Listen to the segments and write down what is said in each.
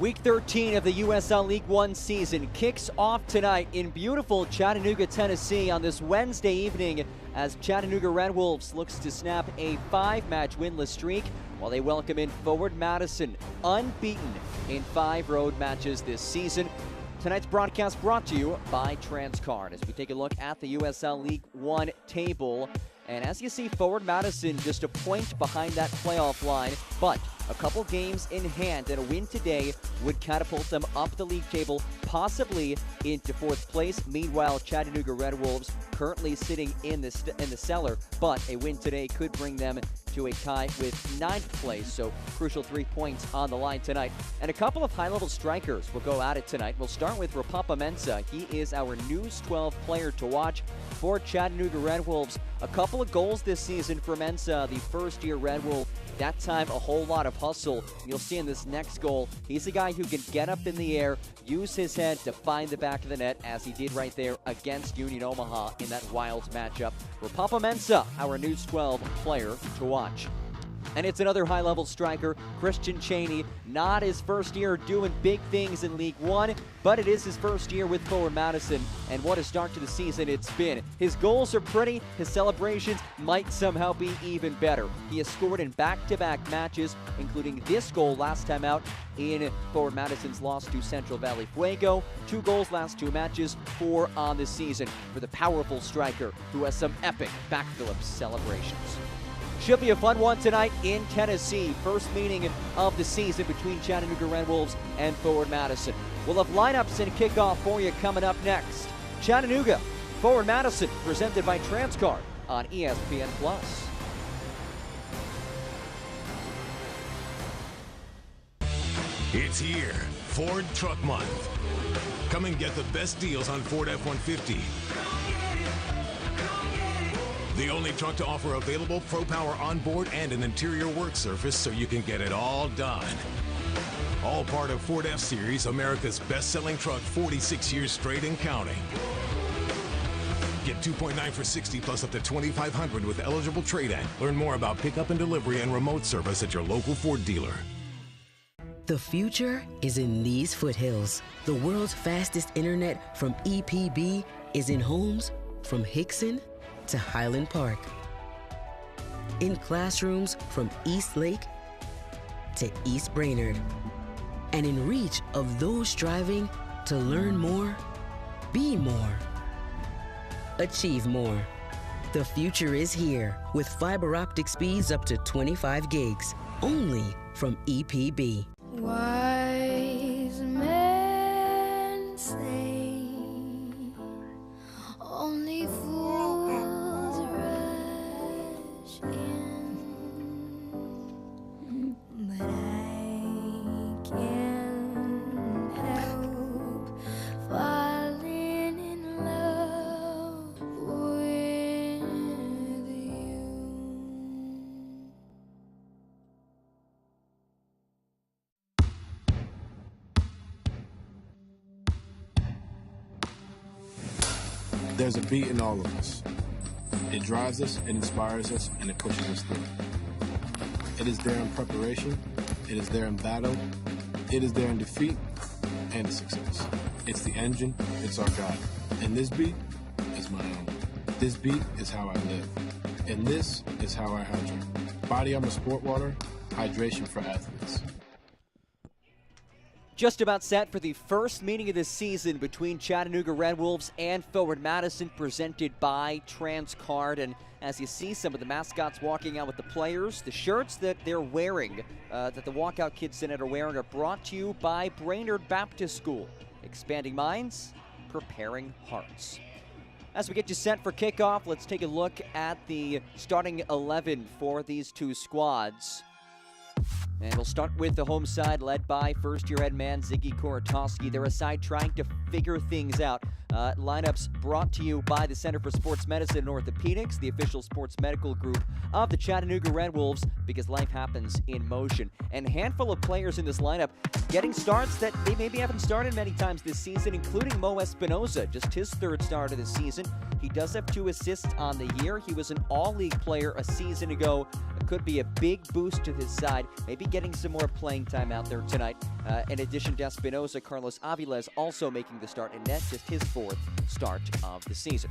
Week 13 of the USL League One season kicks off tonight in beautiful Chattanooga, Tennessee on this Wednesday evening as Chattanooga Red Wolves looks to snap a 5-match winless streak while they welcome in forward Madison, unbeaten in 5 road matches this season. Tonight's broadcast brought to you by Transcard as we take a look at the USL League One table. And as you see, forward Madison just a point behind that playoff line, but a couple games in hand, and a win today would catapult them up the league table, possibly into 4th place. Meanwhile, Chattanooga Red Wolves currently sitting in the cellar, but a win today could bring them to a tie with 9th place, so crucial 3 points on the line tonight. And a couple of high-level strikers will go at it tonight. We'll start with Rapapa Mensah. He is our News 12 player to watch for Chattanooga Red Wolves. A couple of goals this season for Mensah, the first-year Red Wolf. That time, a whole lot of hustle. You'll see in this next goal, he's a guy who can get up in the air, use his head to find the back of the net, as he did right there against Union Omaha in that Wilds matchup. Rapapa Mensah, our News 12 player to watch. And it's another high-level striker, Christian Cheney. Not his first year doing big things in League One, but it is his first year with forward Madison, and what a start to the season it's been. His goals are pretty, his celebrations might somehow be even better. He has scored in back-to-back matches, including this goal last time out in forward Madison's loss to Central Valley Fuego. 2 goals last 2 matches, 4 on the season for the powerful striker who has some epic backflip celebrations. Should be a fun one tonight in Tennessee. First meeting of the season between Chattanooga Red Wolves and forward Madison. We'll have lineups and kickoff for you coming up next. Chattanooga, forward Madison, presented by Transcard on ESPN+. It's here, Ford Truck Month. Come and get the best deals on Ford F-150. The only truck to offer available Pro Power onboard and an interior work surface so you can get it all done. All part of Ford F-Series, America's best-selling truck 46 years straight and counting. Get 2.9 for 60 plus up to $2,500 with eligible trade-in. Learn more about pickup and delivery and remote service at your local Ford dealer. The future is in these foothills. The world's fastest internet from EPB is in homes from Hickson to Highland Park, in classrooms from East Lake to East Brainerd, and in reach of those striving to learn more, be more, achieve more. The future is here with fiber optic speeds up to 25 gigs, only from EPB. Wise men say only fools rush in, but I can't help falling in love with you. There's a beat in all of us. It drives us, it inspires us, and it pushes us through. It is there in preparation, it is there in battle, it is there in defeat and success. It's the engine, it's our guide. And this beat is my own. This beat is how I live. And this is how I hydrate. Body Armor Sport Water, hydration for athletes. Just about set for the first meeting of the season between Chattanooga Red Wolves and forward Madison, presented by Transcard. And as you see some of the mascots walking out with the players, the shirts that they're wearing, that the walkout kids tonight are wearing, are brought to you by Brainerd Baptist School. Expanding minds, preparing hearts. As we get you set for kickoff, let's take a look at the starting 11 for these two squads. And we'll start with the home side, led by first-year head man Ziggy Koratowski. They're a side trying to figure things out. Lineups brought to you by the Center for Sports Medicine and Orthopedics, the official sports medical group of the Chattanooga Red Wolves, because life happens in motion. And a handful of players in this lineup getting starts that they maybe haven't started many times this season, including Mo Espinoza, just his 3rd start of the season. He does have 2 assists on the year. He was an all-league player a season ago. could be a big boost to this side, maybe getting some more playing time out there tonight. In addition to Espinosa, Carlos Aviles also making the start in net, just his 4th start of the season.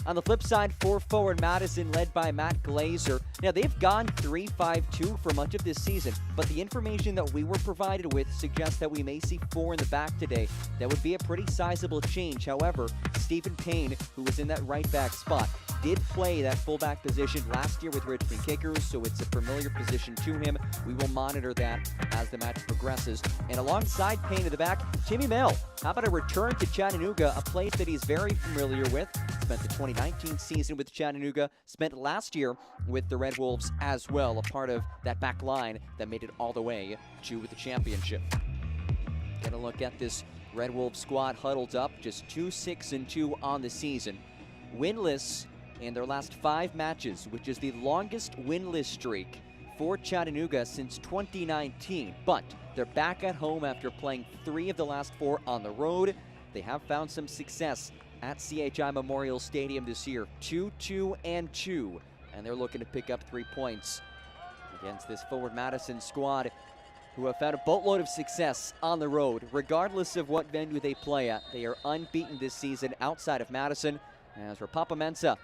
On the flip side, forward Madison, led by Matt Glazer. Now, they've gone 3-5-2 for much of this season, but the information that we were provided with suggests that we may see 4 in the back today. That would be a pretty sizable change. However, Stephen Payne, who was in that right back spot, did play that fullback position last year with Richmond Kickers, so it's a familiar position to him. We will monitor that as the match progresses. And alongside Payne in the back, Timmy Mell. How about a return to Chattanooga, a place that he's very familiar with? Spent the 2019 season with Chattanooga, spent last year with the Red Wolves as well, a part of that back line that made it all the way to the championship. Get a look at this Red Wolves squad huddled up, just 2-6-2 on the season. Winless in their last 5 matches, which is the longest winless streak for Chattanooga since 2019. But they're back at home after playing 3 of the last 4 on the road. They have found some success at CHI Memorial Stadium this year, 2-2-2, and they're looking to pick up 3 points against this forward Madison squad, who have found a boatload of success on the road. Regardless of what venue they play at, they are unbeaten this season outside of Madison. As Rapapa Mensah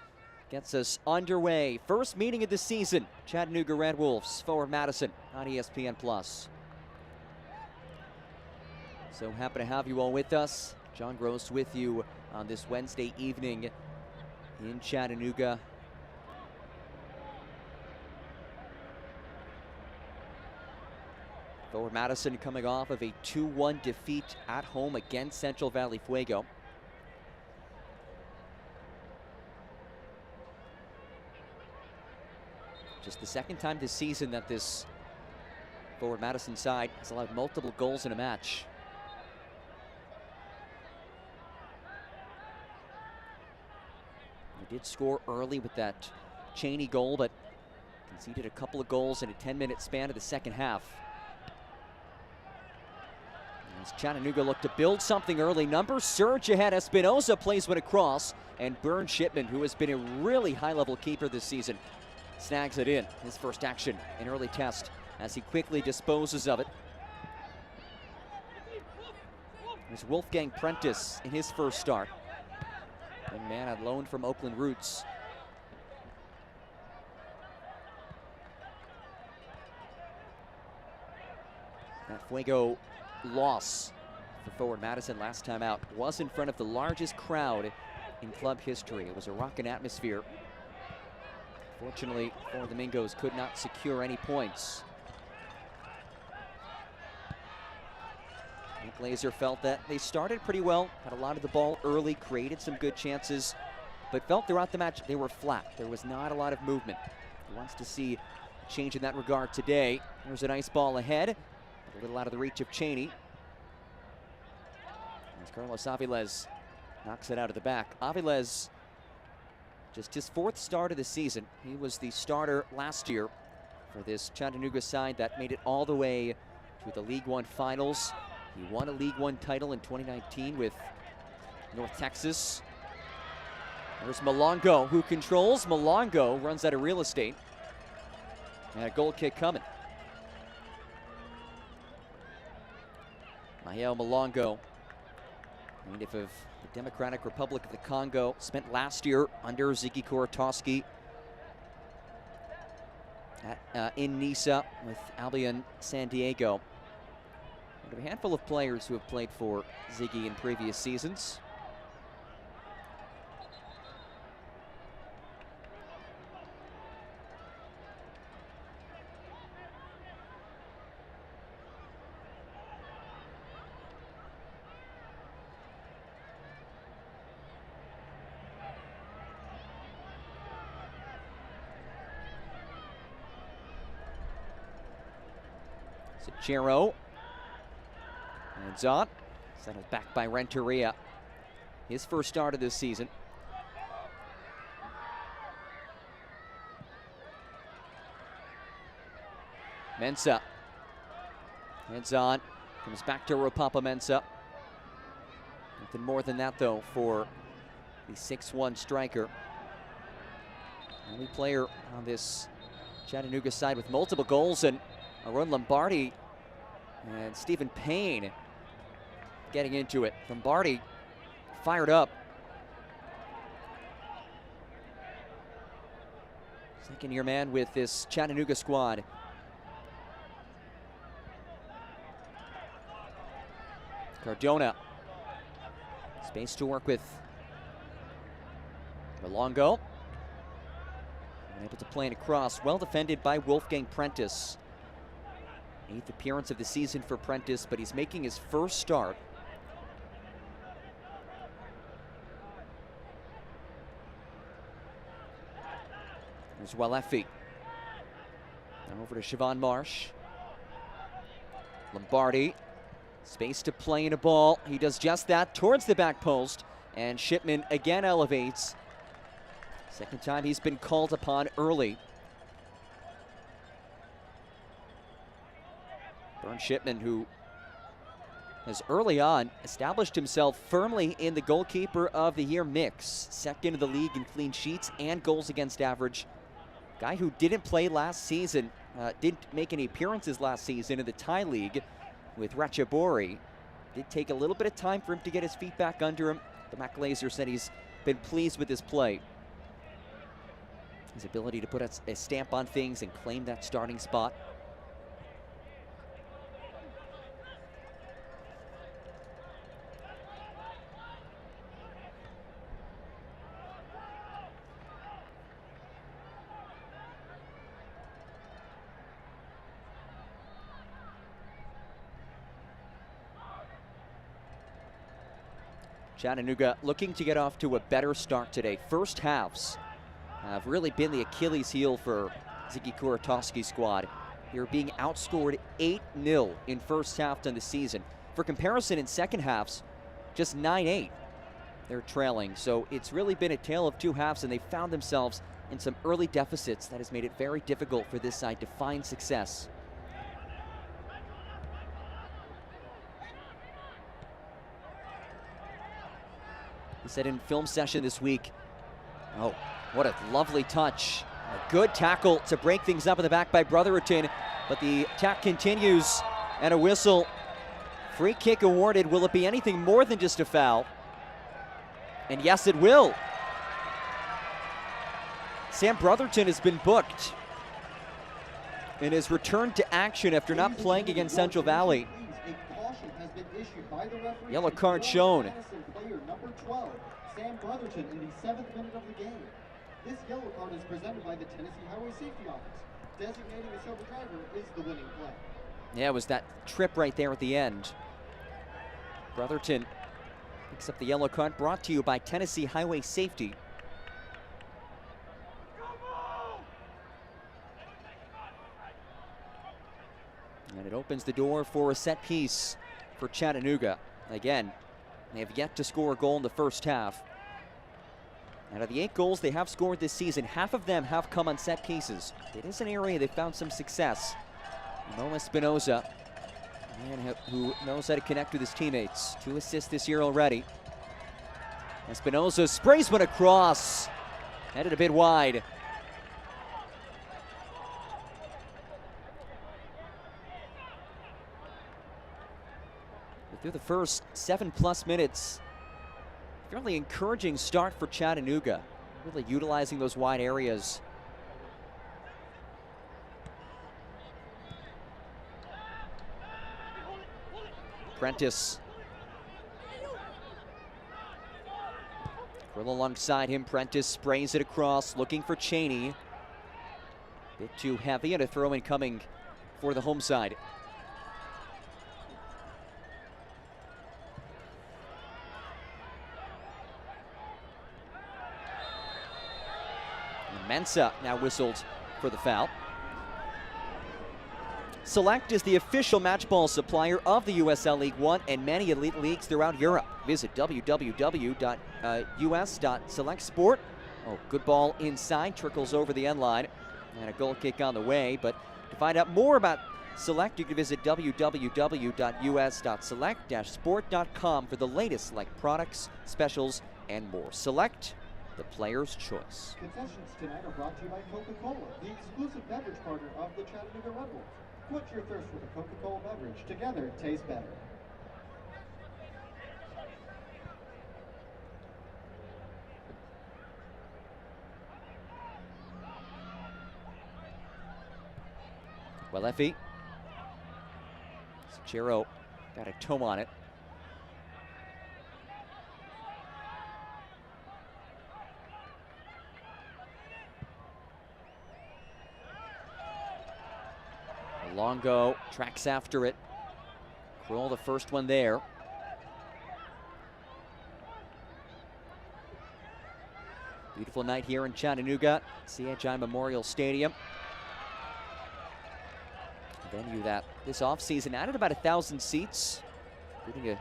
gets us underway. First meeting of the season, Chattanooga Red Wolves, forward Madison on ESPN+. So happy to have you all with us. John Gross with you on this Wednesday evening in Chattanooga. Forward Madison coming off of a 2-1 defeat at home against Central Valley Fuego. Just the second time this season that this forward Madison side has allowed multiple goals in a match. They did score early with that Cheney goal, but conceded a couple of goals in a 10-minute span of the second half. As Chattanooga looked to build something early, numbers surge ahead. Espinosa plays one across, and Burn Shipman, who has been a really high-level keeper this season, snags it in. His first action, an early test, as he quickly disposes of it. There's Wolfgang Prentice in his first start. Young man on loan from Oakland Roots. That Fuego loss for forward Madison last time out was in front of the largest crowd in club history. It was a rocking atmosphere. Fortunately, for the Mingos could not secure any points. Glazer felt that they started pretty well, had a lot of the ball early, created some good chances, but felt throughout the match they were flat. There was not a lot of movement. He wants to see a change in that regard today. There's a nice ball ahead, a little out of the reach of Cheney. As Carlos Aviles knocks it out of the back. Aviles, just his 4th start of the season. He was the starter last year for this Chattanooga side that made it all the way to the League One finals. He won a League One title in 2019 with North Texas. There's Malongo, who controls. Malongo runs out of real estate. And a goal kick coming. Mahiel Malongo, native of the Democratic Republic of the Congo, spent last year under Ziggy Korotowski in Nisa with Albion San Diego. A handful of players who have played for Ziggy in previous seasons. Chero. Heads on. Settled back by Renteria. His first start of this season. Mensah. Heads on. Comes back to Rapapa Mensah. Nothing more than that, though, for the 6'1 striker. Only player on this Chattanooga side with multiple goals, and Aaron Lombardi and Stephen Payne getting into it. Lombardi fired up. Second-year man with this Chattanooga squad. Cardona. Space to work with. Malongo. Able to play it across. Well defended by Wolfgang Prentice. 8th appearance of the season for Prentice, but he's making his first start. There's Walefi. Now over to Siobhan Marsh. Lombardi. Space to play in a ball. He does just that towards the back post. And Shipman again elevates. Second time he's been called upon early. Vern Shipman, who has early on established himself firmly in the goalkeeper of the year mix. Second in the league in clean sheets and goals against average. Guy who didn't play last season, didn't make any appearances last season in the Thai League with Ratchaburi. Did take a little bit of time for him to get his feet back under him. The Mac Glazer said he's been pleased with his play. His ability to put a stamp on things and claim that starting spot. Chattanooga looking to get off to a better start today. First halves have really been the Achilles heel for Ziggy Kuratowski's squad. They're being outscored 8-0 in first half of the season. For comparison, in second halves, just 9-8. They're trailing. So it's really been a tale of two halves, and they found themselves in some early deficits that has made it very difficult for this side to find success. He said in film session this week, oh, what a lovely touch. A good tackle to break things up in the back by Brotherton, but the attack continues, and a whistle. Free kick awarded. Will it be anything more than just a foul? And yes, it will. Sam Brotherton has been booked and has returned to action after not playing against Central Valley. Yellow card shown. Number 12, Sam Brotherton, in the 7th minute of the game. This yellow card is presented by the Tennessee Highway Safety Office. Designating a sober driver is the winning play. Yeah, it was that trip right there at the end. Brotherton picks up the yellow card, brought to you by Tennessee Highway Safety. And it opens the door for a set piece for Chattanooga. Again, they have yet to score a goal in the first half. Out of the 8 goals they have scored this season, half of them have come on set pieces. It is an area they found some success. Noah Espinoza, a man who knows how to connect with his teammates. 2 assists this year already. Espinoza sprays one across. Headed a bit wide. Through the first 7+ minutes, fairly encouraging start for Chattanooga, really utilizing those wide areas. Prentice. Grill alongside him, Prentice sprays it across, looking for Cheney. Bit too heavy, and a throw-in coming for the home side. Mensah now whistled for the foul. Select is the official match ball supplier of the USL League One and many elite leagues throughout Europe. Visit www.us.selectsport. Oh, good ball inside, trickles over the end line, and a goal kick on the way. But to find out more about Select, you can visit www.us.select-sport.com for the latest Select products, specials, and more. Select, the player's choice. Concessions tonight are brought to you by Coca-Cola, the exclusive beverage partner of the Chattanooga Red Wolves. Quench your thirst with a Coca-Cola beverage. Together, it tastes better. Well, Effie. Jero got a toe on it. Longo tracks after it. Kroll the first one there. Beautiful night here in Chattanooga, CHI Memorial Stadium. A venue that this offseason added about 1,000 seats, including a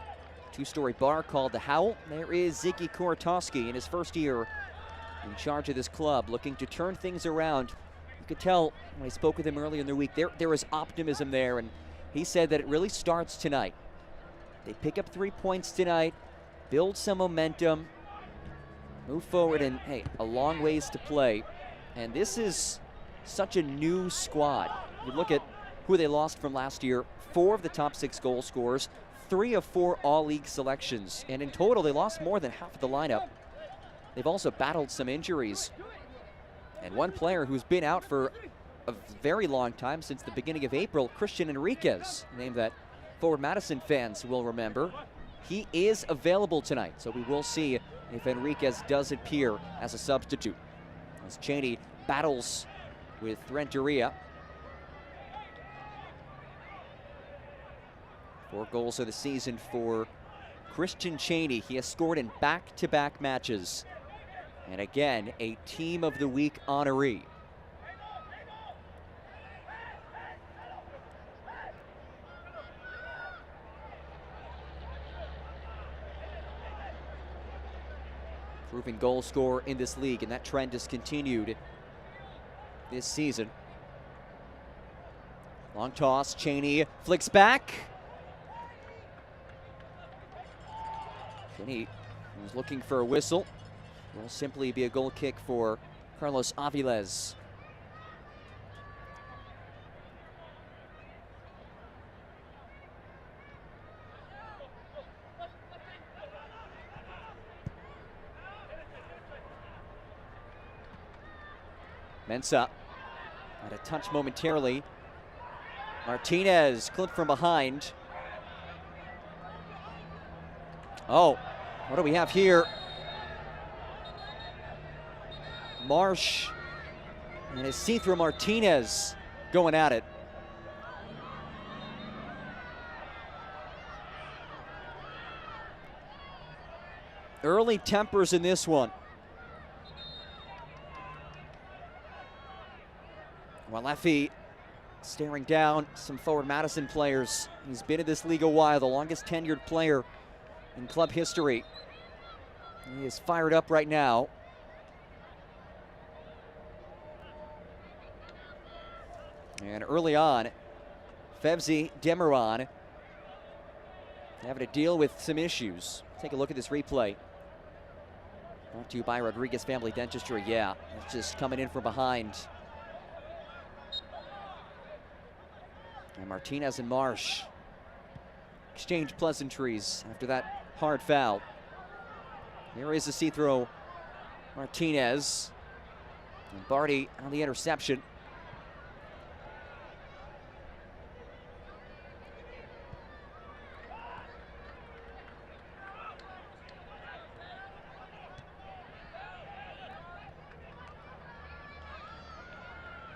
two-story bar called The Howl. There is Ziggy Koratowski in his first year in charge of this club, looking to turn things around. You could tell when I spoke with him earlier in the week, there was optimism there, and he said that it really starts tonight. They pick up 3 points tonight, build some momentum, move forward, and hey, a long ways to play. And this is such a new squad. You look at who they lost from last year, 4 of the top 6 goal scorers, 3 of 4 all-league selections, and in total they lost more than half of the lineup. They've also battled some injuries. And one player who's been out for a very long time, since the beginning of April, Christian Enriquez, a name that forward Madison fans will remember. He is available tonight, so we will see if Enriquez does appear as a substitute. As Cheney battles with Renteria. 4 goals of the season for Christian Cheney. He has scored in back-to-back matches. And again, a Team of the Week honoree. Proven goal scorer in this league, and that trend has continued this season. Long toss, Cheney flicks back. Cheney was looking for a whistle. Will simply be a goal kick for Carlos Aviles. Mensah had a touch momentarily. Martinez clipped from behind. Oh, what do we have here? Marsh and Isidro Martinez going at it. Early tempers in this one. While Effie staring down some forward Madison players. He's been in this league a while, the longest tenured player in club history. He is fired up right now. And early on, Fevzi Demiran having to deal with some issues. Take a look at this replay. Brought to you by Rodriguez Family Dentistry. Yeah, it's just coming in from behind. And Martinez and Marsh exchange pleasantries after that hard foul. There is Isidro Martinez. And Barty on the interception.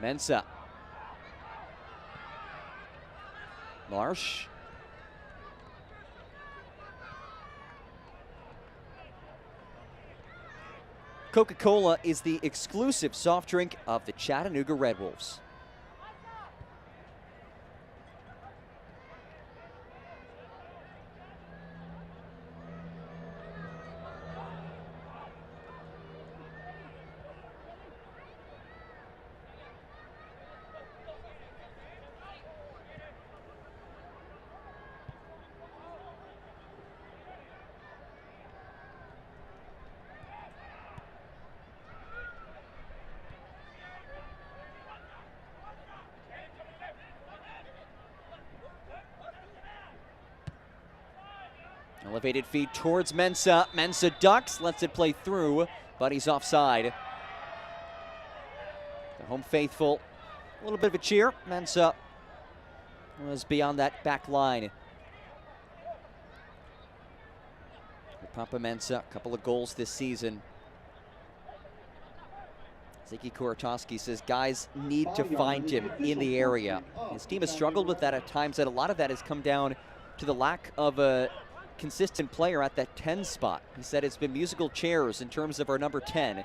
Mensah. Marsh. Coca-Cola is the exclusive soft drink of the Chattanooga Red Wolves. Elevated feed towards Mensah. Mensah ducks, lets it play through, but he's offside. The home faithful, a little bit of a cheer. Mensah was beyond that back line. Papa Mensah, a couple of goals this season. Ziggy Korotowski says guys need to find him in the area. His team has struggled with that at times, and a lot of that has come down to the lack of a consistent player at that 10 spot. He said it's been musical chairs in terms of our number 10. We're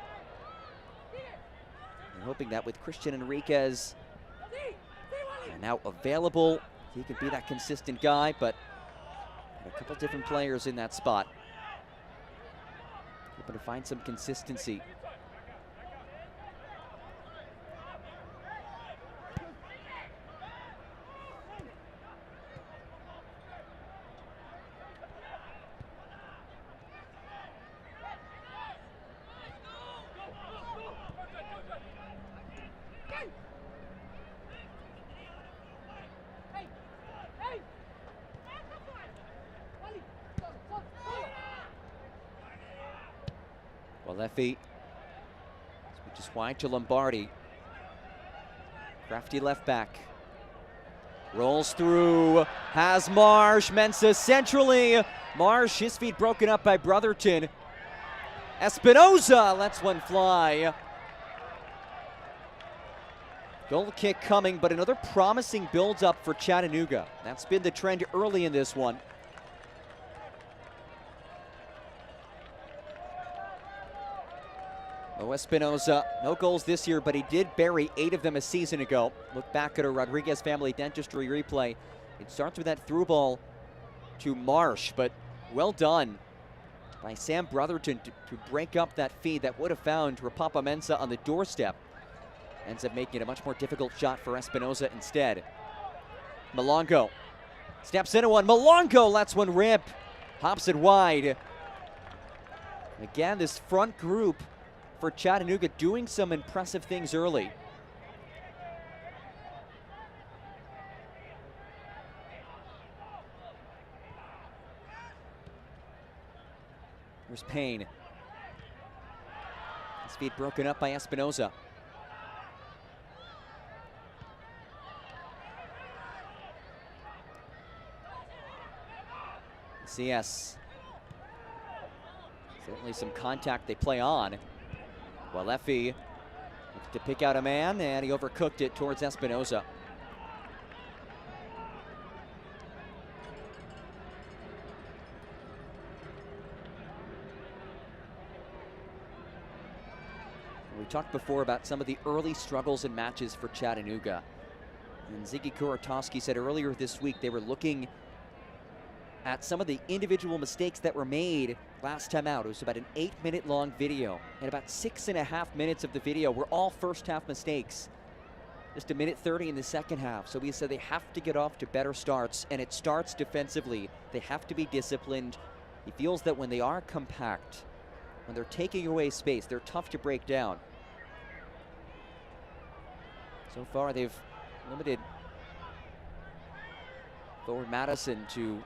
hoping that with Christian Enriquez now available, he could be that consistent guy, but a couple different players in that spot. Hoping to find some consistency. Leffy, just wide to Lombardi. Crafty left back. Rolls through, has Marsh. Mensah centrally. Marsh, his feet broken up by Brotherton. Espinoza lets one fly. Goal kick coming, but another promising build-up for Chattanooga. That's been the trend early in this one. Espinoza, no goals this year, but he did bury 8 of them a season ago. Look back at a Rodriguez family dentistry replay. It starts with that through ball to Marsh, but well done by Sam Brotherton to break up that feed that would have found Rapapa Mensah on the doorstep. Ends up making it a much more difficult shot for Espinoza instead. Malongo steps into one. Malongo lets one rip. Hops it wide. Again, this front group for Chattanooga doing some impressive things early. Here's Payne. His feet broken up by Espinoza. CS. Certainly some contact they play on. Well, Leffy to pick out a man, and he overcooked it towards Espinoza. We talked before about some of the early struggles in matches for Chattanooga. And Ziggy Korotowski said earlier this week they were looking at some of the individual mistakes that were made last time out. It was about an 8-minute long video, and about 6.5 minutes of the video were all first half mistakes. Just a minute 30 in the second half. So we said they have to get off to better starts, and it starts defensively. They have to be disciplined. He feels that when they are compact, when they're taking away space, they're tough to break down. So far they've limited forward Madison to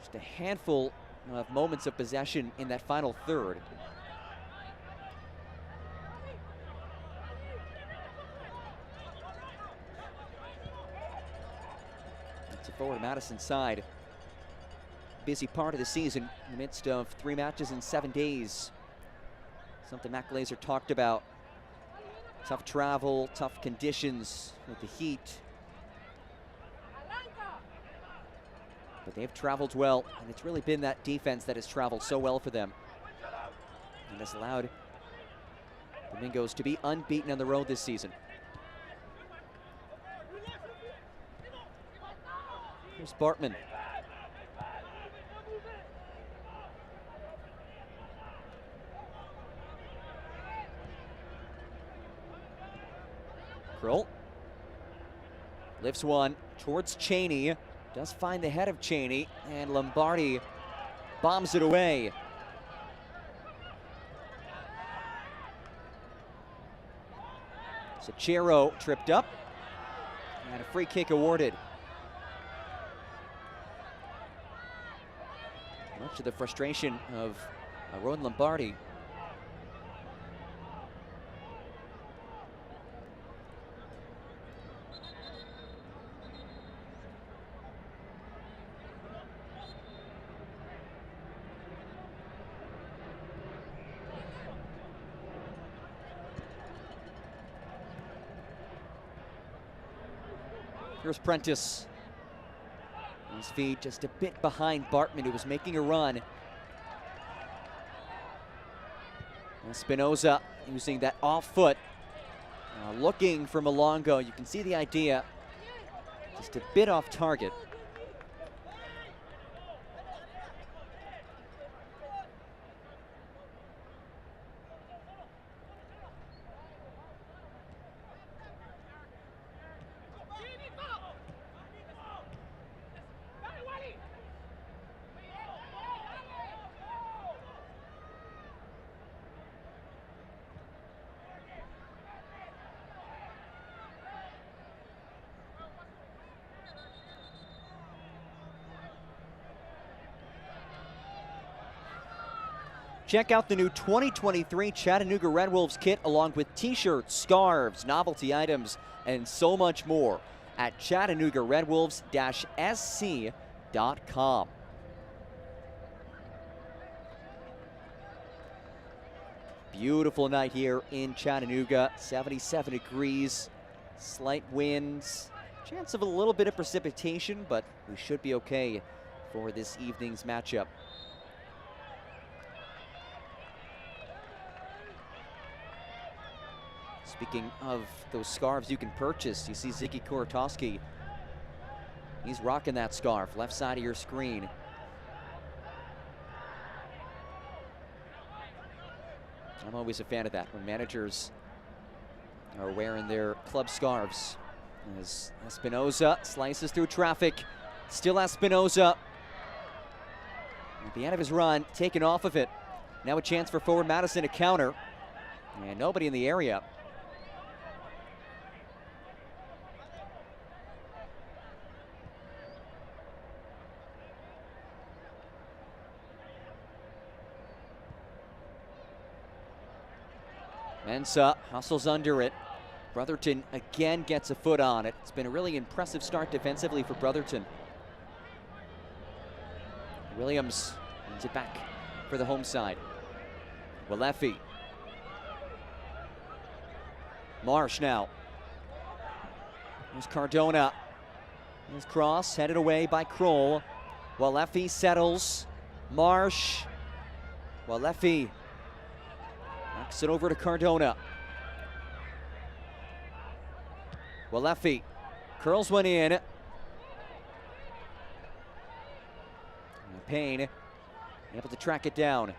just a handful of moments of possession in that final third. It's a forward Madison side. Busy part of the season in the midst of 3 matches in 7 days. Something Matt Glazer talked about. Tough travel, tough conditions with the heat. But they've traveled well, and it's really been that defense that has traveled so well for them. And has allowed the Mingos to be unbeaten on the road this season. Here's Bartman. Krill lifts one towards Cheney. Does find the head of Cheney, and Lombardi bombs it away. Sachero tripped up, and a free kick awarded. much to the frustration of Ron Lombardi. Here's Prentice. His feet just a bit behind Bartman, who was making a run. Espinoza using that off foot. Looking for Malongo. You can see the idea. Just a bit off target. Check out the new 2023 Chattanooga Red Wolves kit along with t-shirts, scarves, novelty items, and so much more at ChattanoogaRedWolves-SC.com. Beautiful night here in Chattanooga, 77 degrees, slight winds, chance of a little bit of precipitation, but we should be okay for this evening's matchup. Speaking of those scarves you can purchase, you see Ziggy Kuratowski. He's rocking that scarf, left side of your screen. I'm always a fan of that, when managers are wearing their club scarves. As Espinoza slices through traffic, still Espinoza. At the end of his run, taken off of it. Now a chance for forward Madison to counter. And nobody in the area. Mensah hustles under it. Brotherton again gets a foot on it. It's been a really impressive start defensively for Brotherton. Williams wins it back for the home side. Walefi. Marsh now. There's Cardona. His cross headed away by Kroll. Walefi settles. Marsh. Walefi knocks it over to Cardona. Walefi curls one in. Payne able to track it down.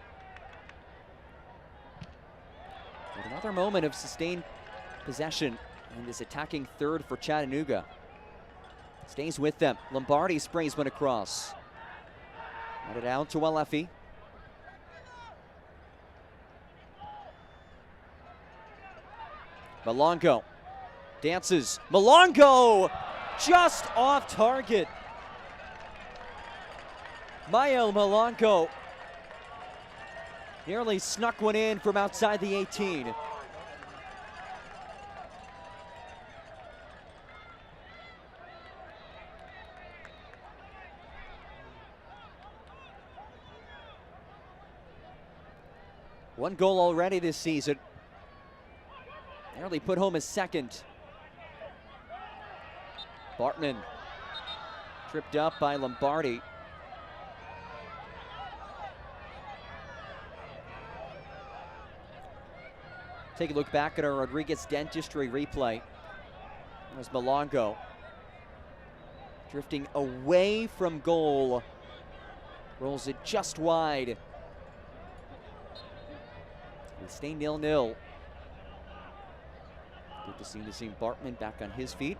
With another moment of sustained possession in this attacking third for Chattanooga. Stays with them. Lombardi sprays one across. Got it out to Walefi. Malongo dances. Malongo just off target. Mayo Malongo nearly snuck one in from outside the 18. One goal already this season. Nearly put home his second. Bartman tripped up by Lombardi. Take a look back at our Rodriguez Dentistry replay. There's Malongo drifting away from goal. Rolls it just wide. We stay 0-0. Good to see Bartman back on his feet.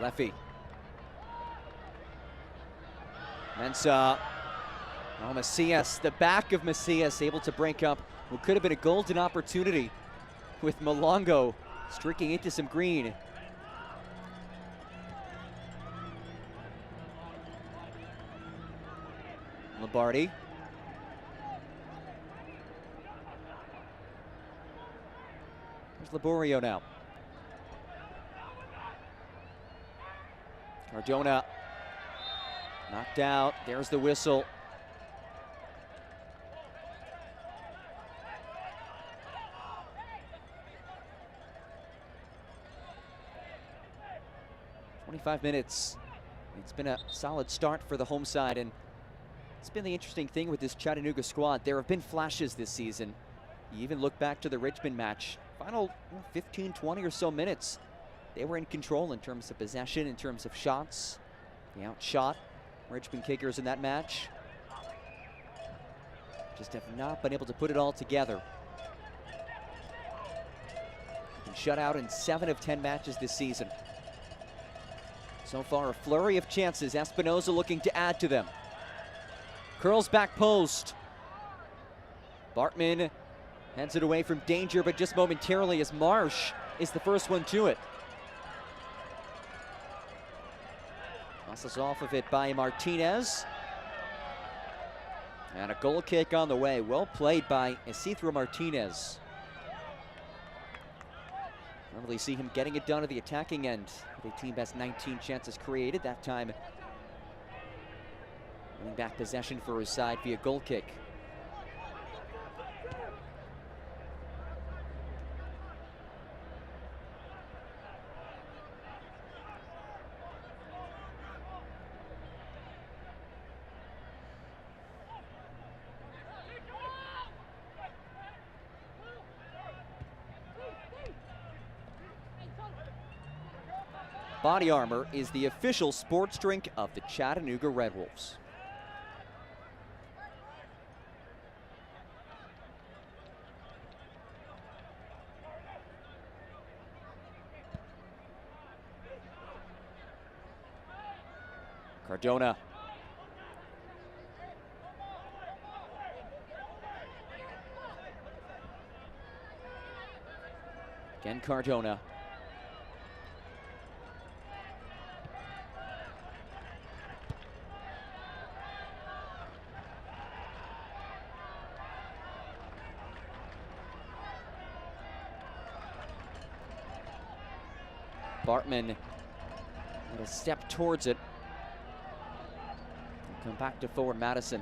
Leffy. Mensah. Oh, Macias, the back of Macias, able to break up what could have been a golden opportunity with Malongo streaking into some green. Lombardi. There's Laborio now. Cardona knocked out. There's the whistle. "25 minutes. It's been a solid start for the home side, and it's been the interesting thing with this Chattanooga squad. There have been flashes this season. You even look back to the Richmond match. Final 15, 20 or so minutes, they were in control in terms of possession, in terms of shots. They outshot Richmond kickers in that match. Just have not been able to put it all together. Been shut out in 7 of 10 matches this season. So far, a flurry of chances. Espinoza looking to add to them. Curls back post. Bartman heads it away from danger, but just momentarily as Marsh is the first one to it. Passes off of it by Martinez. And a goal kick on the way. Well played by Isidro Martinez. Don't really see him getting it done at the attacking end. The team has 19 chances created. That time, winning back possession for his side via goal kick. Body Armor is the official sports drink of the Chattanooga Red Wolves. Cardona. Again, Cardona. Bartman with a step towards it. Come back to forward Madison.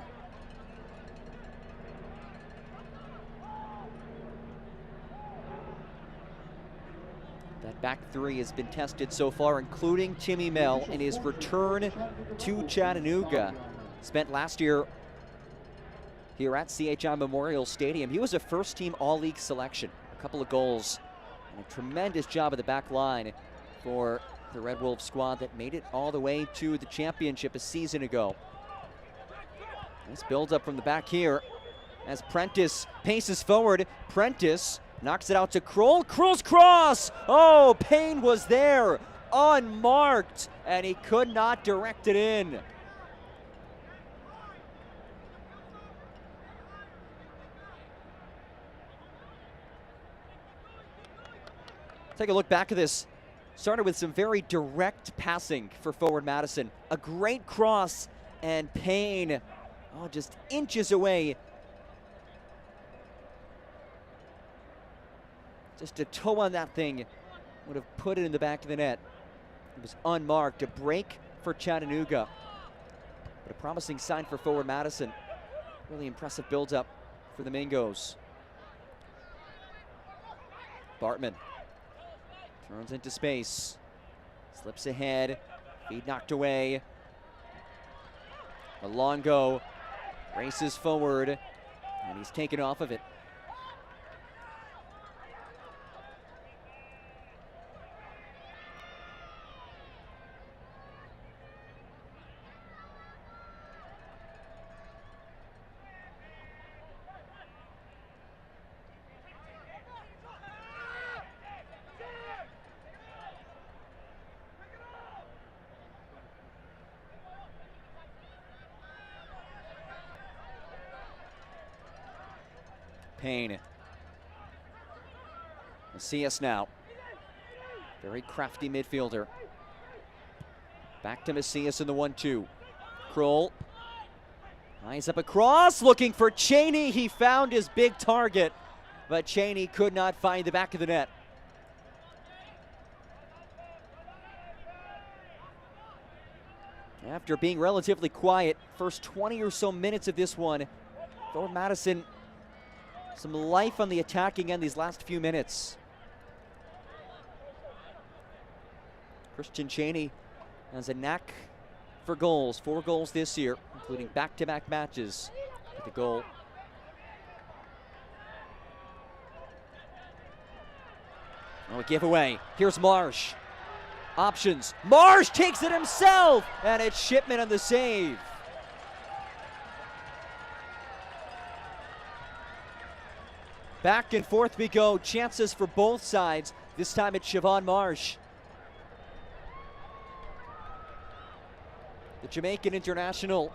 That back three has been tested so far, including Timmy Mell in his return to Chattanooga. Spent last year here at CHI Memorial Stadium. He was a first-team All-League selection. A couple of goals and a tremendous job at the back line for the Red Wolves squad that made it all the way to the championship a season ago. Nice build up from the back here as Prentice paces forward. Prentice knocks it out to Kroll. Kroll's cross! Oh, Payne was there, unmarked, and he could not direct it in. Take a look back at this. Started with some very direct passing for forward Madison. A great cross, and Payne, oh, just inches away. Just a toe on that thing would have put it in the back of the net. It was unmarked. A break for Chattanooga, but a promising sign for forward Madison. Really impressive build-up for the Mingos. Bartman turns into space, slips ahead, feed knocked away. Malongo races forward, and he's taken off of it. Payne. Macias now. Very crafty midfielder. Back to Macias in the 1-2. Kroll. Eyes up across, looking for Cheney. He found his big target, but Cheney could not find the back of the net. After being relatively quiet, first 20 or so minutes of this one, for Madison, some life on the attacking end these last few minutes. Christian Cheney has a knack for goals, 4 goals this year, including back-to-back matches with a goal. Oh, a giveaway. Here's Marsh. Options. Marsh takes it himself, and it's Shipman on the save. Back and forth we go. Chances for both sides. This time it's Siobhan Marsh. The Jamaican international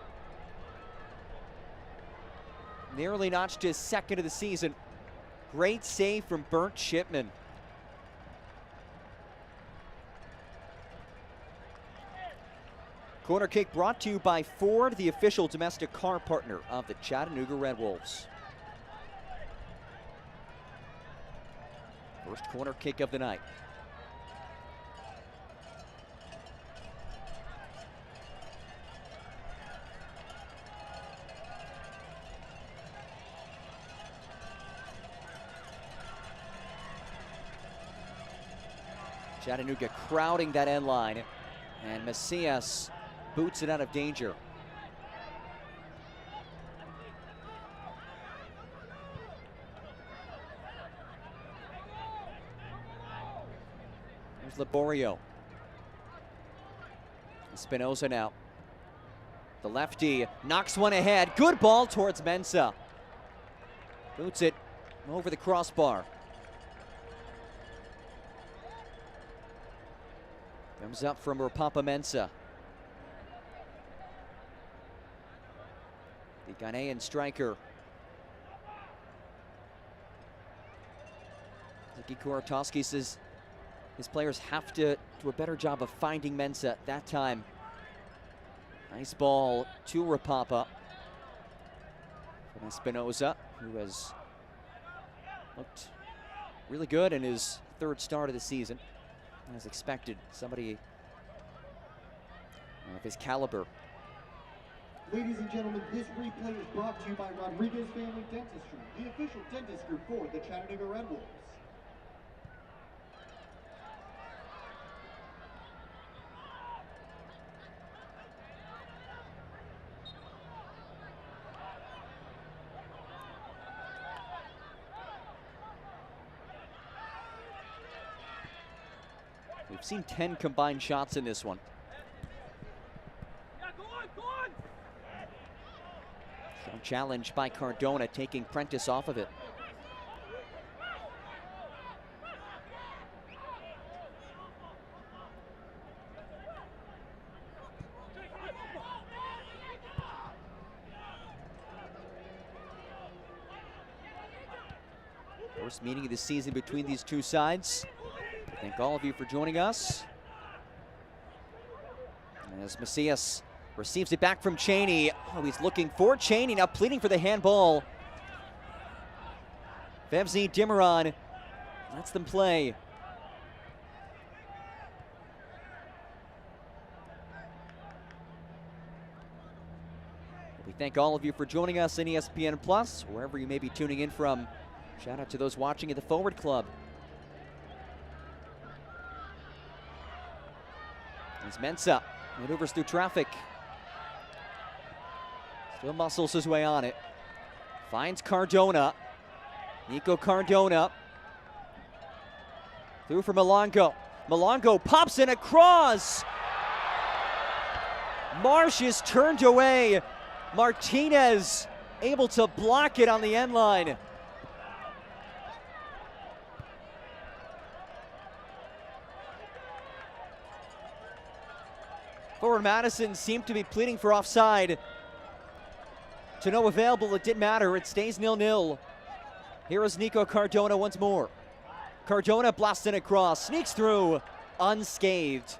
nearly notched his second of the season. Great save from Bernd Shipman. Corner kick brought to you by Ford, the official domestic car partner of the Chattanooga Red Wolves. First corner kick of the night. Chattanooga crowding that end line, and Macias boots it out of danger. Here's Laborio. Espinoza now. The lefty knocks one ahead. Good ball towards Mensah. Boots it over the crossbar. Comes up from Rapapa Mensah. The Ghanaian striker. Ziki Kuratowski says his players have to do a better job of finding Mensah that time. Nice ball to Rapapa. From Espinoza, who has looked really good in his third start of the season. As expected, somebody of his caliber. Ladies and gentlemen, this replay is brought to you by Rodriguez Family Dentistry, the official dentist group for the Chattanooga Red Wolves. We've seen 10 combined shots in this one. Strong challenge by Cardona, taking Prentice off of it. First meeting of the season between these two sides. Thank all of you for joining us. As Macias receives it back from Cheney. Oh, he's looking for Cheney, now pleading for the handball. Vevzi Dimaron lets them play. We thank all of you for joining us in ESPN Plus, wherever you may be tuning in from. Shout out to those watching at the Forward Club. As Mensah maneuvers through traffic. Still muscles his way on it. Finds Cardona. Nico Cardona. Through for Malongo. Malongo pops in across. Marsh is turned away. Martinez able to block it on the end line. Forward Madison seemed to be pleading for offside. To no avail, but it didn't matter. It stays 0-0. Here is Nico Cardona once more. Cardona blasting across, sneaks through, unscathed.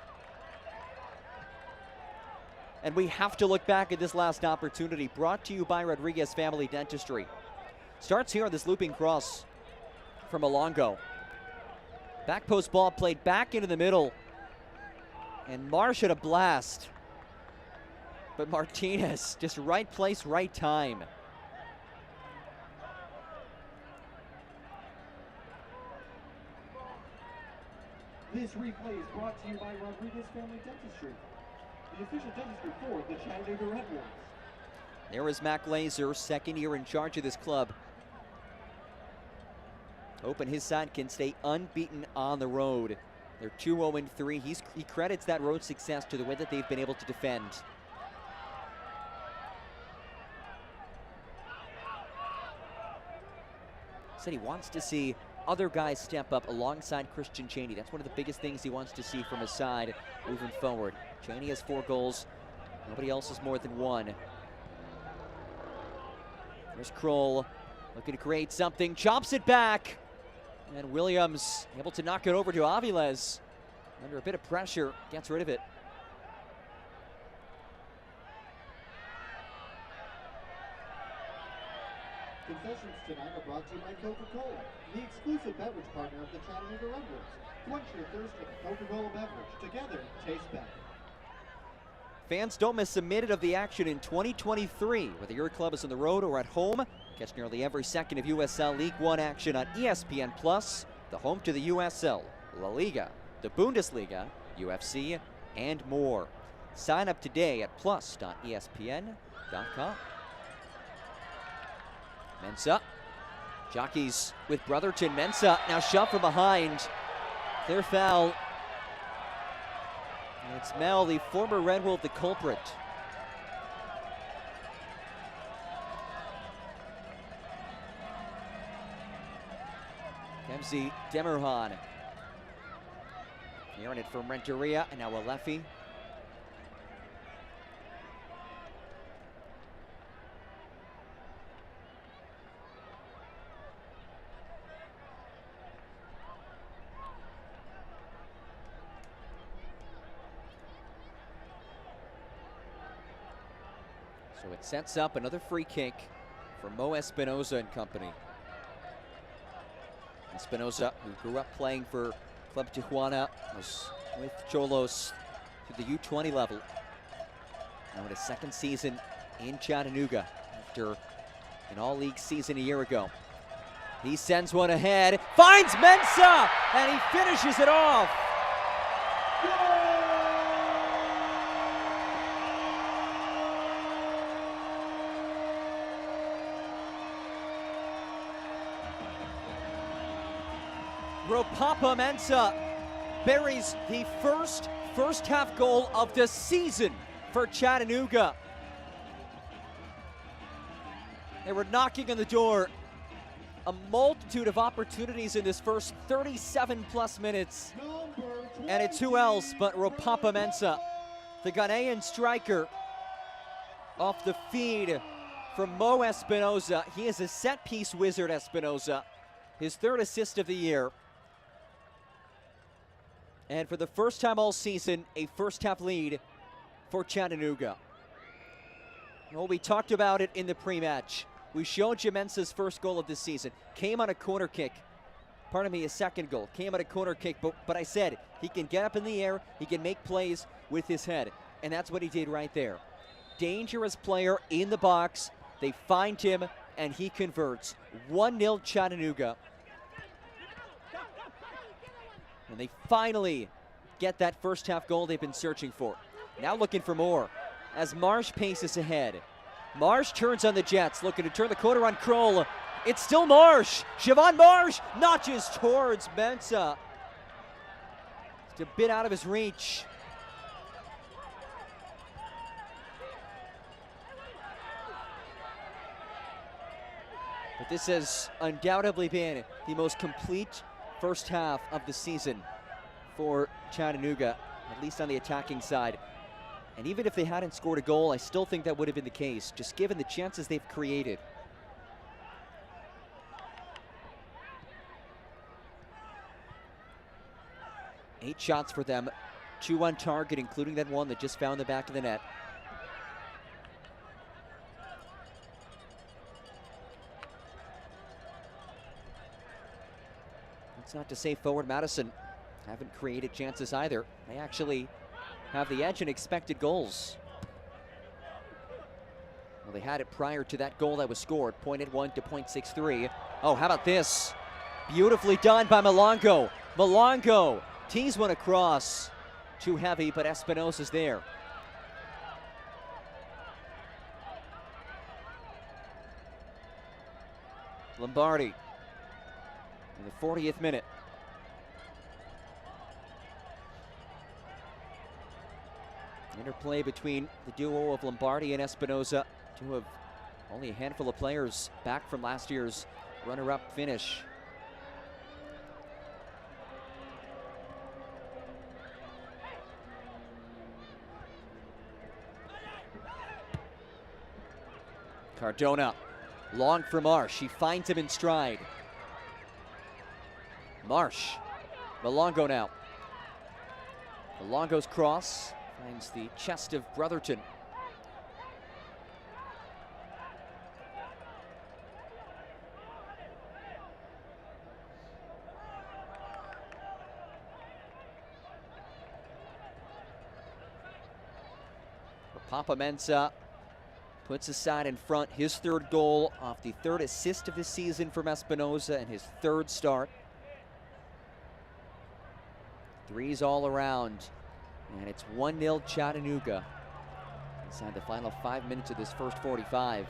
And we have to look back at this last opportunity, brought to you by Rodriguez Family Dentistry. Starts here on this looping cross from Alongo. Back post ball played back into the middle. And Marsh had a blast. But Martinez, just right place, right time. This replay is brought to you by Rodriguez Family Dentistry, the official dentistry for the Chattanooga Red Wolves. There is Mac Laser, second year in charge of this club. Hoping his side can stay unbeaten on the road. They're 2-0-3. He credits that road success to the way that they've been able to defend. Said he wants to see other guys step up alongside Christian Cheney. That's one of the biggest things he wants to see from his side moving forward. Cheney has 4 goals. Nobody else has more than 1. There's Kroll looking to create something, chops it back. And Williams able to knock it over to Aviles. Under a bit of pressure, gets rid of it. Concessions tonight are brought to you by Coca-Cola, the exclusive beverage partner of the Chattanooga Red Wolves. Quench your thirst with a Coca-Cola beverage. Together, taste better. Fans, don't miss a minute of the action in 2023. Whether your club is on the road or at home, catch nearly every second of USL League One action on ESPN Plus, the home to the USL, La Liga, the Bundesliga, UFC, and more. Sign up today at plus.espn.com. Mensah, jockeys with Brotherton. Mensah now shoved from behind. Clear foul. And it's Mel, the former Red Wolf, the culprit. Kemsey Demirhan. Hearing it from Renteria, and now Alefi. So it sets up another free kick for Mo Espinoza and company. Espinoza, who grew up playing for Club Tijuana, was with Cholos to the U20 level. Now in his second season in Chattanooga after an all-league season a year ago. He sends one ahead, finds Mensah, and he finishes it off. Ropapa Mensah buries the first half goal of the season for Chattanooga. They were knocking on the door. A multitude of opportunities in this first 37 plus minutes. And it's who else but Ropapa Mensah, the Ghanaian striker, off the feed from Mo Espinoza. He is a set piece wizard, Espinoza. His 3rd assist of the year. And for the first time all season, a first half lead for Chattanooga. Well, we talked about it in the pre-match. We showed you Mensah's first goal of this season. Came on a corner kick. Pardon me, his second goal. Came on a corner kick, but I said he can get up in the air, he can make plays with his head. And that's what he did right there. Dangerous player in the box. They find him, and he converts. 1-0 Chattanooga. And they finally get that first half goal they've been searching for. Now looking for more as Marsh paces ahead. Marsh turns on the Jets, looking to turn the corner on Kroll. It's still Marsh. Siobhan Marsh notches towards Mensah. It's a bit out of his reach. But this has undoubtedly been the most complete first half of the season for Chattanooga, at least on the attacking side. And even if they hadn't scored a goal, I still think that would have been the case, just given the chances they've created. 8 shots for them, 2 on target, including that one that just found the back of the net. That's not to say forward Madison haven't created chances either. They actually have the edge in expected goals. Well, they had it prior to that goal that was scored, 0.81 to 0.63. Oh, how about this? Beautifully done by Malongo. Malongo tees one across. Too heavy, but Espinosa's there. Lombardi in the 40th minute. Interplay between the duo of Lombardi and Espinosa, two of only a handful of players back from last year's runner-up finish. Cardona, long for Marsh. He finds him in stride. Marsh, Malongo now. Malongo's cross finds the chest of Brotherton. Papa Mensah puts his side in front. His 3rd goal off the 3rd assist of the season from Espinosa and his 3rd start. 3s all around. And it's 1-0 Chattanooga inside the final 5 minutes of this first 45.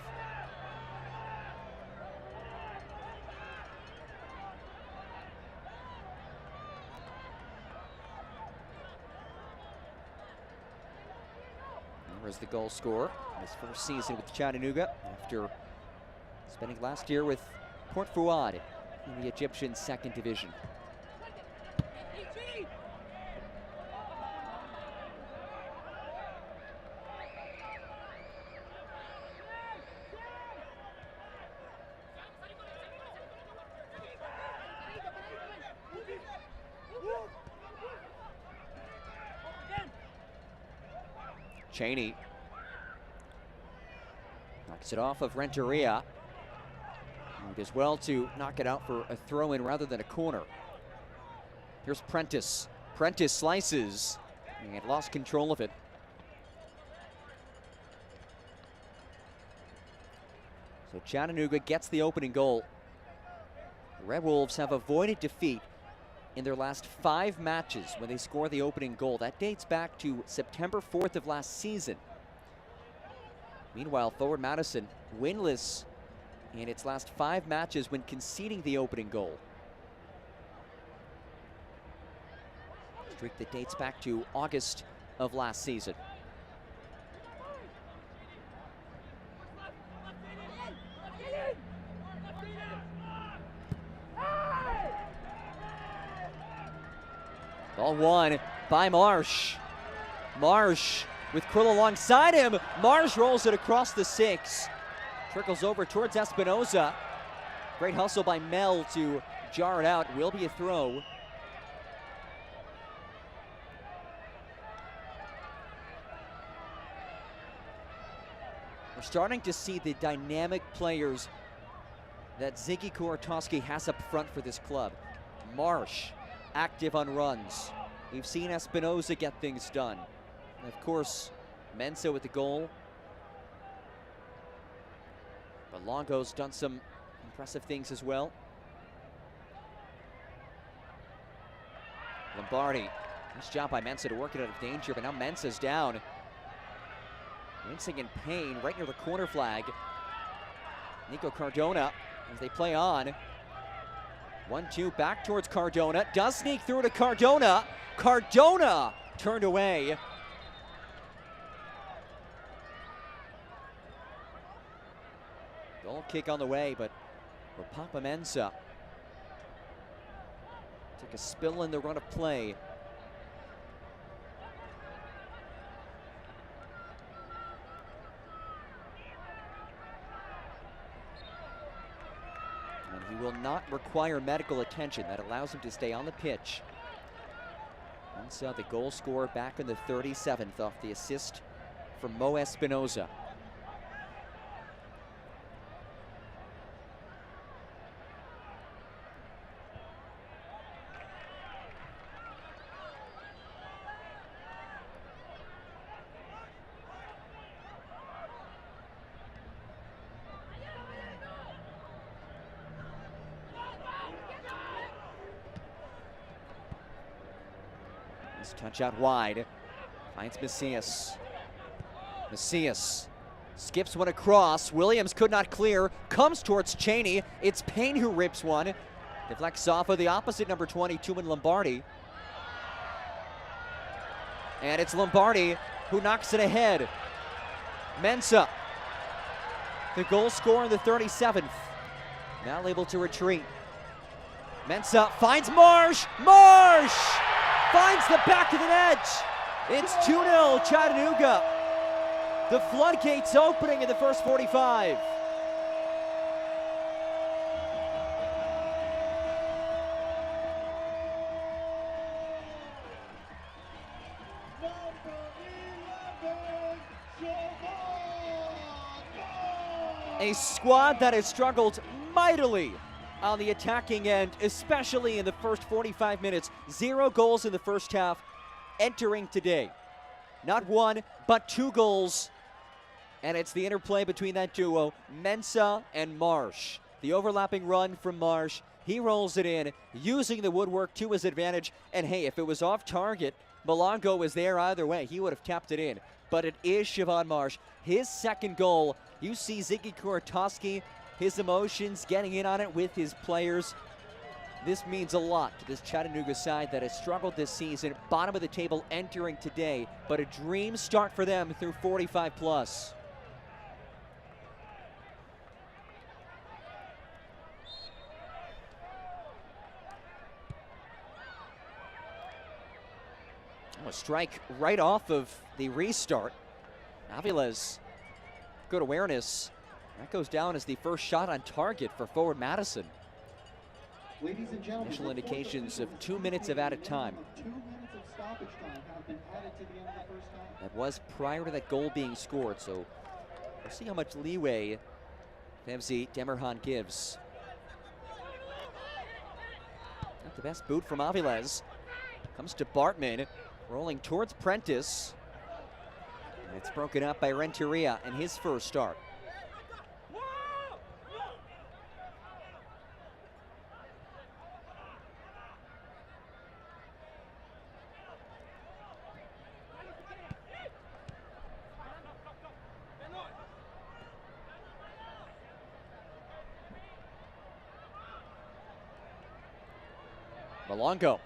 There's the goal scorer in his first season with Chattanooga after spending last year with Port Fouad in the Egyptian 2nd division. Cheney knocks it off of Renteria. He does well to knock it out for a throw-in rather than a corner. Here's Prentice. Prentice slices and lost control of it. So Chattanooga gets the opening goal. The Red Wolves have avoided defeat in their last 5 matches when they score the opening goal. That dates back to September 4th of last season. Meanwhile, forward Madison winless in its last 5 matches when conceding the opening goal. A streak that dates back to August of last season. Ball won by Marsh. Marsh with Krill alongside him. Marsh rolls it across the 6. Trickles over towards Espinosa. Great hustle by Mel to jar it out. Will be a throw. We're starting to see the dynamic players that Ziggy Kuratowski has up front for this club. Marsh, active on runs. We've seen Espinosa get things done. And of course, Mensah with the goal. But Longo's done some impressive things as well. Lombardi, nice job by Mensah to work it out of danger, but now Mensah's down. Wincing in pain right near the corner flag. Nico Cardona as they play on. 1-2 back towards Cardona. Does sneak through to Cardona. Cardona turned away. Goal kick on the way, but for Papa Mensah. Took a spill in the run of play. He will not require medical attention. That allows him to stay on the pitch. Mensah, the goal scorer, back in the 37th off the assist from Mo Espinoza. Touch out wide, finds Macias. Macias skips one across. Williams could not clear, comes towards Cheney. It's Payne who rips one. Deflects off of the opposite number 22 in Lombardi. And it's Lombardi who knocks it ahead. Mensah, the goal scorer in the 37th, now able to retreat. Mensah finds Marsh. Marsh finds the back of the net. It's 2-0 Chattanooga. The floodgates opening in the first 45. A squad that has struggled mightily on the attacking end, especially in the first 45 minutes. 0 goals in the first half entering today. Not 1, but 2 goals. And it's the interplay between that duo, Mensah and Marsh. The overlapping run from Marsh. He rolls it in, using the woodwork to his advantage. And hey, if it was off target, Malongo was there either way. He would have tapped it in. But it is Siobhan Marsh. His second goal. You see Ziggy Kuratowski, his emotions, getting in on it with his players. This means a lot to this Chattanooga side that has struggled this season, bottom of the table entering today, but a dream start for them through 45 plus. A strike right off of the restart. Aviles, good awareness. That goes down as the first shot on target for forward Madison. Ladies and gentlemen, initial indications of 2 minutes of added time. 2 minutes of stoppage time have been added to the end of the first half. That was prior to that goal being scored, so we'll see how much leeway Fevzi Demirhan gives. Not the best boot from Aviles. Comes to Bartman, rolling towards Prentice. And it's broken up by Renteria in his first start. Malongo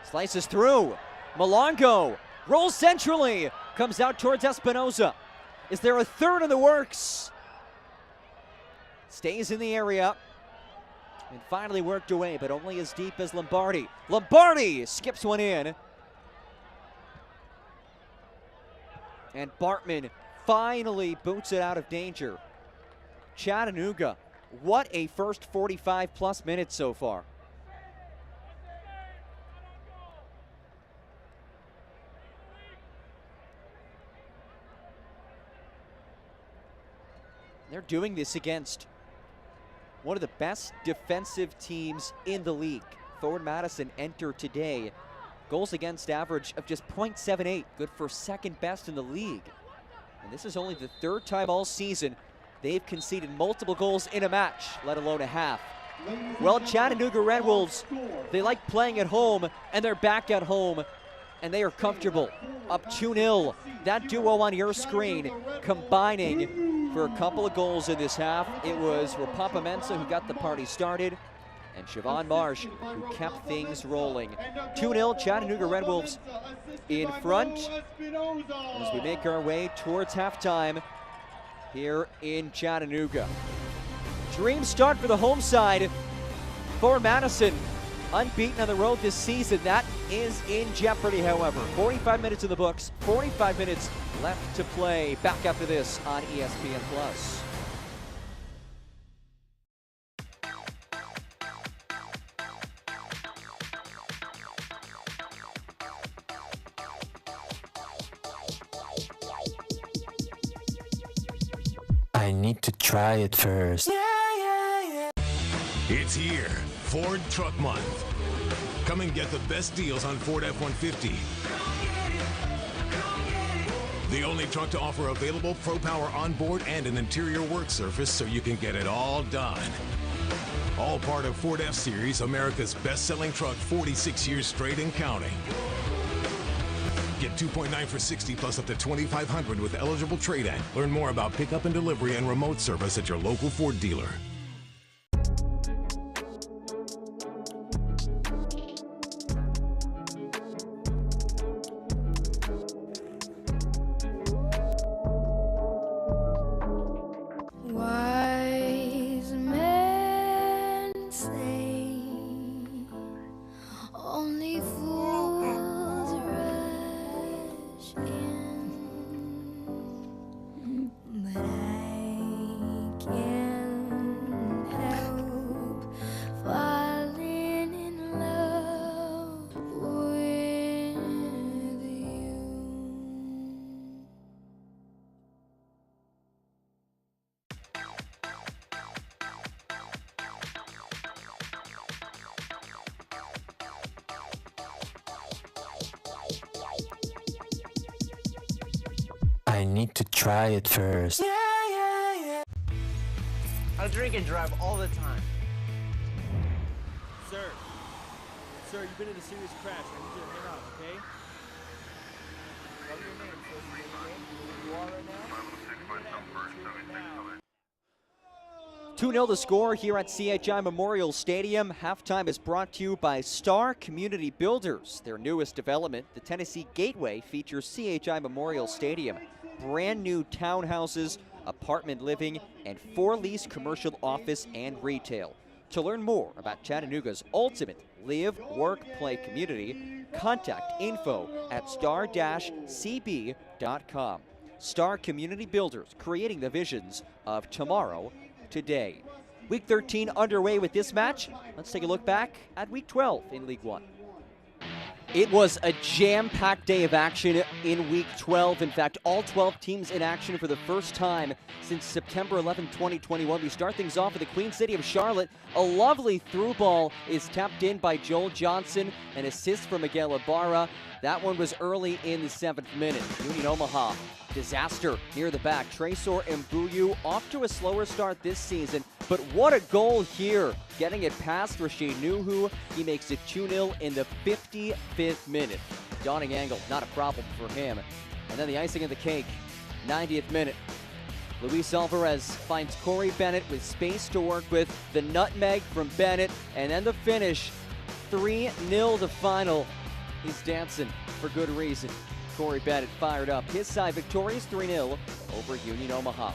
slices through. Malongo rolls centrally, comes out towards Espinoza. Is there a third in the works? Stays in the area and finally worked away, but only as deep as Lombardi. Lombardi skips one in. And Bartman finally boots it out of danger. Chattanooga, what a first 45 plus minutes so far. They're doing this against one of the best defensive teams in the league. Forward Madison entered today. Goals against average of just .78, good for second best in the league. And this is only the third time all season they've conceded multiple goals in a match, let alone a half. Well, Chattanooga Red Wolves, they like playing at home, and they're back at home, and they are comfortable. Up 2-0. That duo on your screen combining for a couple of goals in this half. It was Rapapa Mensah who got the party started, and Siobhan Marsh who kept things rolling. 2-0 Chattanooga Red Wolves in front as we make our way towards halftime here in Chattanooga. Dream start for the home side for Madison. Unbeaten on the road this season. That is in jeopardy, however. 45 minutes in the books, 45 minutes left to play. Back after this on ESPN+. I need to try it first. It's here, Ford Truck Month. Come and get the best deals on Ford F-150. The only truck to offer available Pro Power onboard and an interior work surface so you can get it all done. All part of Ford F-Series, America's best-selling truck 46 years straight and counting. Get 2.9 for 60 plus up to $2,500 with eligible trade-in. Learn more about pickup and delivery and remote service at your local Ford dealer. Wise men say only fools rush in, but I can't help falling in love with you. I need to try it first. I drink and drive all the time. Sir, you've been in a serious crash. I need you to hang out, okay? What's your name? So you know your name? Who you are right now? 2-0 the score here at CHI Memorial Stadium. Halftime is brought to you by Star Community Builders. Their newest development, the Tennessee Gateway, features CHI Memorial Stadium. Brand new townhouses, apartment living, and 4 leased commercial office and retail. To learn more about Chattanooga's ultimate live, work, play community, contact info@star-cb.com. Star Community Builders, creating the visions of tomorrow today. Week 13 underway with this match. Let's take a look back at Week 12 in League One. It was a jam-packed day of action in Week 12. In fact, all 12 teams in action for the first time since September 11, 2021. We start things off with the Queen City of Charlotte. A lovely through ball is tapped in by Joel Johnson. An assist from Miguel Ibarra. That one was early in the 7th minute. Union Omaha, disaster near the back. Tresor Mbuyu off to a slower start this season, but what a goal here. Getting it past Rashid Nuhu. He makes it 2-0 in the 55th minute. Dawning angle, not a problem for him. And then the icing of the cake, 90th minute. Luis Alvarez finds Corey Bennett with space to work with. The nutmeg from Bennett, and then the finish, 3-0 the final. He's dancing for good reason. Corey Bennett fired up. His side victorious 3-0 over Union Omaha.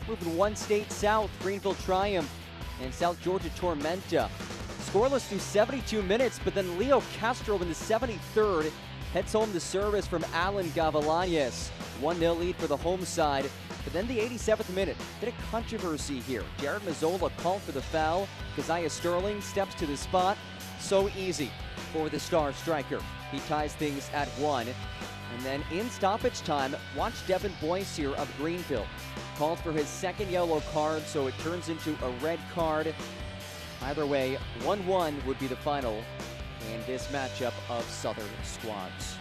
Moving one state south, Greenville Triumph and South Georgia Tormenta. Scoreless through 72 minutes, but then Leo Castro in the 73rd heads home the service from Alan Gavilanes. 1-0 lead for the home side. But then the 87th minute, bit of controversy here. Jared Mazzola called for the foul. Keziah Sterling steps to the spot. So easy for the star striker. He ties things at 1. And then in stoppage time, watch Devin Boyce here of Greenville. Called for his second yellow card, so it turns into a red card. Either way, 1-1 would be the final in this matchup of Southern squads.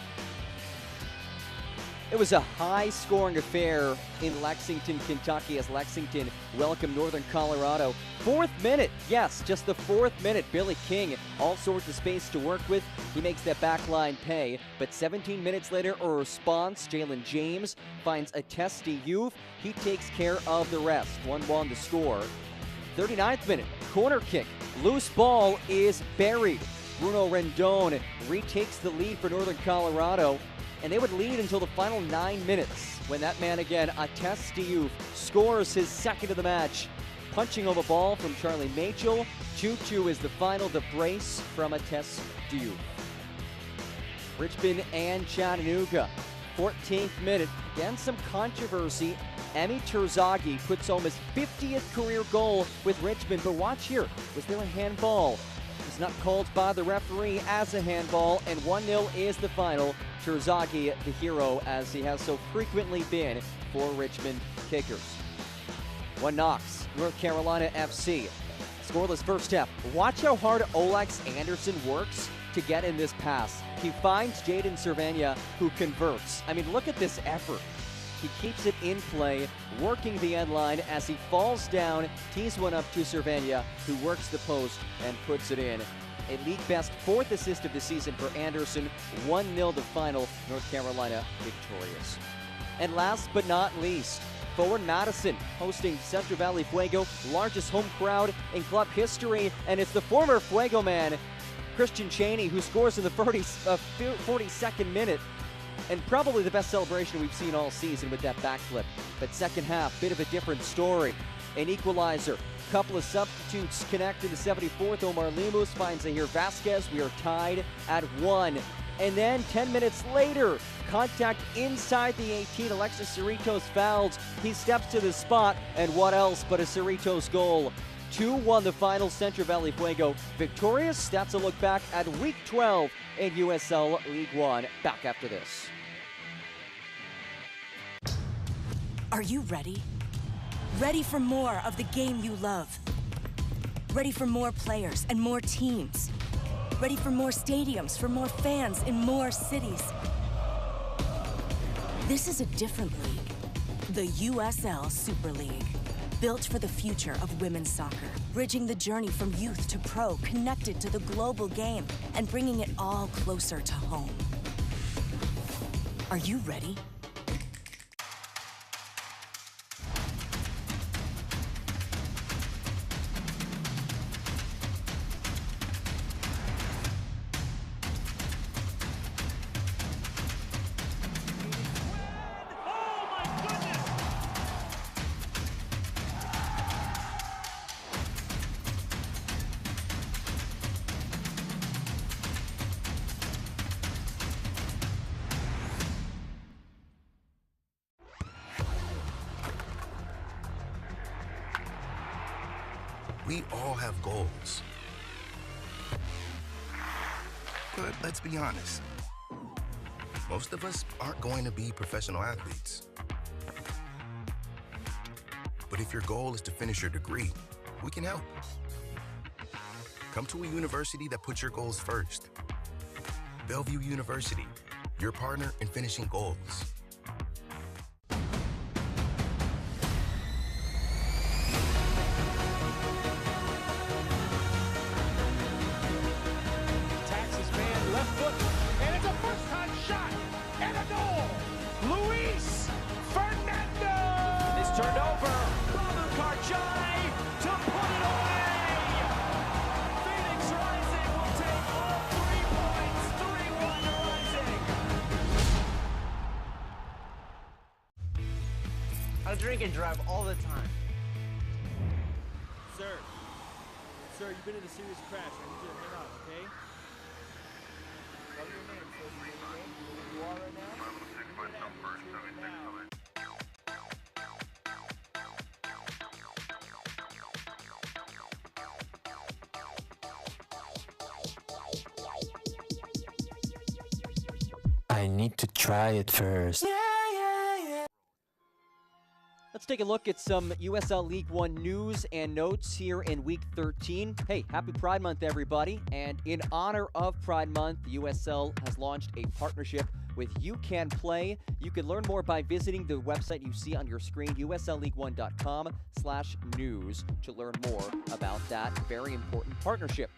It was a high-scoring affair in Lexington, Kentucky, as Lexington welcomed Northern Colorado. 4th minute, yes, just the 4th minute. Billy King, all sorts of space to work with. He makes that back line pay. But 17 minutes later, a response. Jalen James finds a testy youth. He takes care of the rest. 1-1 the score. 39th minute, corner kick. Loose ball is buried. Bruno Rendon retakes the lead for Northern Colorado. And they would lead until the final 9 minutes when that man again, Ates Diouf, scores his second of the match. Punching of a ball from Charlie Machel. 2-2 is the final, the brace from Ates Diouf. Richmond and Chattanooga. 14th minute, again some controversy. Emi Terzaghi puts home his 50th career goal with Richmond, but watch here, was there a handball? It was not called by the referee as a handball, and 1-0 is the final. Terzaghi, the hero, as he has so frequently been for Richmond kickers. One knocks, North Carolina FC. Scoreless first half. Watch how hard Olex Anderson works to get in this pass. He finds Jaden Cervania, who converts. I mean, look at this effort. He keeps it in play, working the end line as he falls down, tees one up to Cervania, who works the post and puts it in. A league best 4th assist of the season for Anderson. 1-0 the final, North Carolina victorious. And last but not least, forward Madison hosting Central Valley Fuego, largest home crowd in club history, and it's the former Fuego man, Christian Chaney, who scores in the 42nd minute, and probably the best celebration we've seen all season with that backflip. But second half, bit of a different story. An equalizer, couple of substitutes connect in the 74th. Omar Lemus finds Zahir Vasquez. We are tied at 1. And then 10 minutes later, contact inside the 18. Alexis Cerritos fouls. He steps to the spot, and what else but a Cerritos goal. 2-1 the final, Central Valley Fuego victorious. That's a look back at Week 12 in USL League One. Back after this. Are you ready? Ready for more of the game you love? Ready for more players and more teams? Ready for more stadiums, for more fans in more cities? This is a different league. The USL Super League. Built for the future of women's soccer. Bridging the journey from youth to pro, connected to the global game, and bringing it all closer to home. Are you ready? We all have goals. But let's be honest. Most of us aren't going to be professional athletes. But if your goal is to finish your degree, we can help. Come to a university that puts your goals first. Bellevue University, your partner in finishing goals. Turned over, Babu Karchai to put it away! Phoenix Rising will take all 3 points, 3-1 Rising! I drink and drive all the time. Sir, you've been in a serious crash. I need you to hang on, okay? Tell your name, so you know your name, who you are right now. I need to try it first. Let's take a look at some USL League One news and notes here in Week 13. Hey, happy Pride Month, everybody. And in honor of Pride Month, the USL has launched a partnership with You Can Play. You can learn more by visiting the website you see on your screen, USLLeague1.com/news, to learn more about that very important partnership.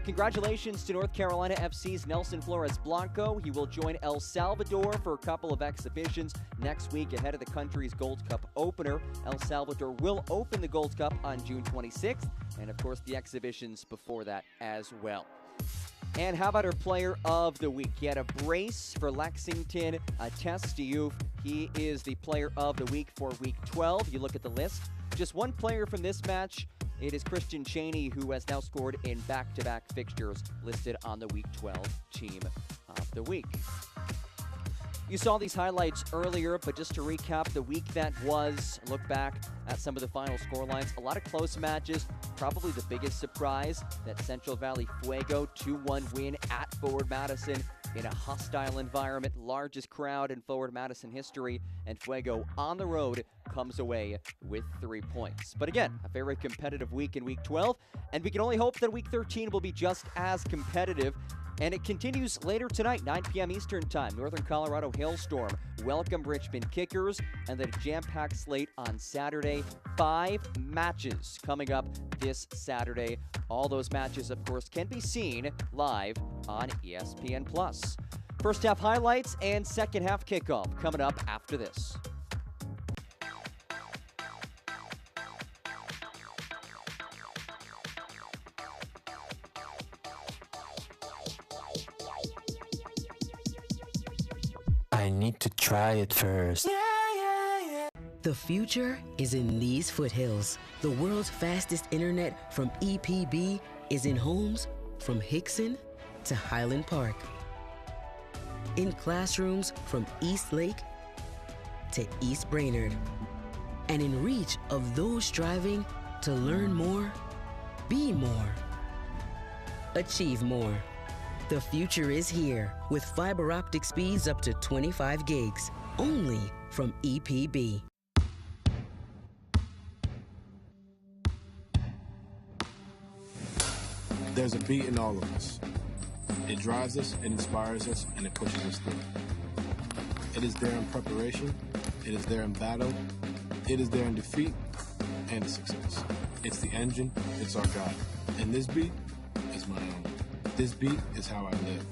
Congratulations to North Carolina FC's Nelson Flores Blanco. He will join El Salvador for a couple of exhibitions next week ahead of the country's Gold Cup opener. El Salvador will open the Gold Cup on June 26th, and of course the exhibitions before that as well. And how about our player of the week? He had a brace for Lexington, Tess Diouf. He is the player of the week for Week 12. You look at the list. Just one player from this match. It is Christian Chaney, who has now scored in back-to-back fixtures, listed on the Week 12 Team of the Week. You saw these highlights earlier, but just to recap the week that was, look back at some of the final scorelines. A lot of close matches. Probably the biggest surprise, that Central Valley Fuego 2-1 win at Forward Madison. in a hostile environment, largest crowd in Forward Madison history, and Fuego on the road comes away with 3 points. But again, a very competitive week in Week 12, and we can only hope that Week 13 will be just as competitive. And it continues later tonight, 9 p.m. Eastern Time. Northern Colorado Hailstorm welcome Richmond Kickers, and then a jam-packed slate on Saturday. 5 matches coming up this Saturday. All those matches, of course, can be seen live on ESPN+. First half highlights and second half kickoff coming up after this. I need to try it first. The future is in these foothills. The world's fastest internet from EPB is in homes from Hickson to Highland Park. In classrooms from East Lake to East Brainerd. And in reach of those striving to learn more, be more, achieve more. The future is here with fiber optic speeds up to 25 gigs, only from EPB. There's a beat in all of us. It drives us, it inspires us, and it pushes us through. It is there in preparation, it is there in battle, it is there in defeat and success. It's the engine, it's our guide. And this beat is my own. This beat is how I live.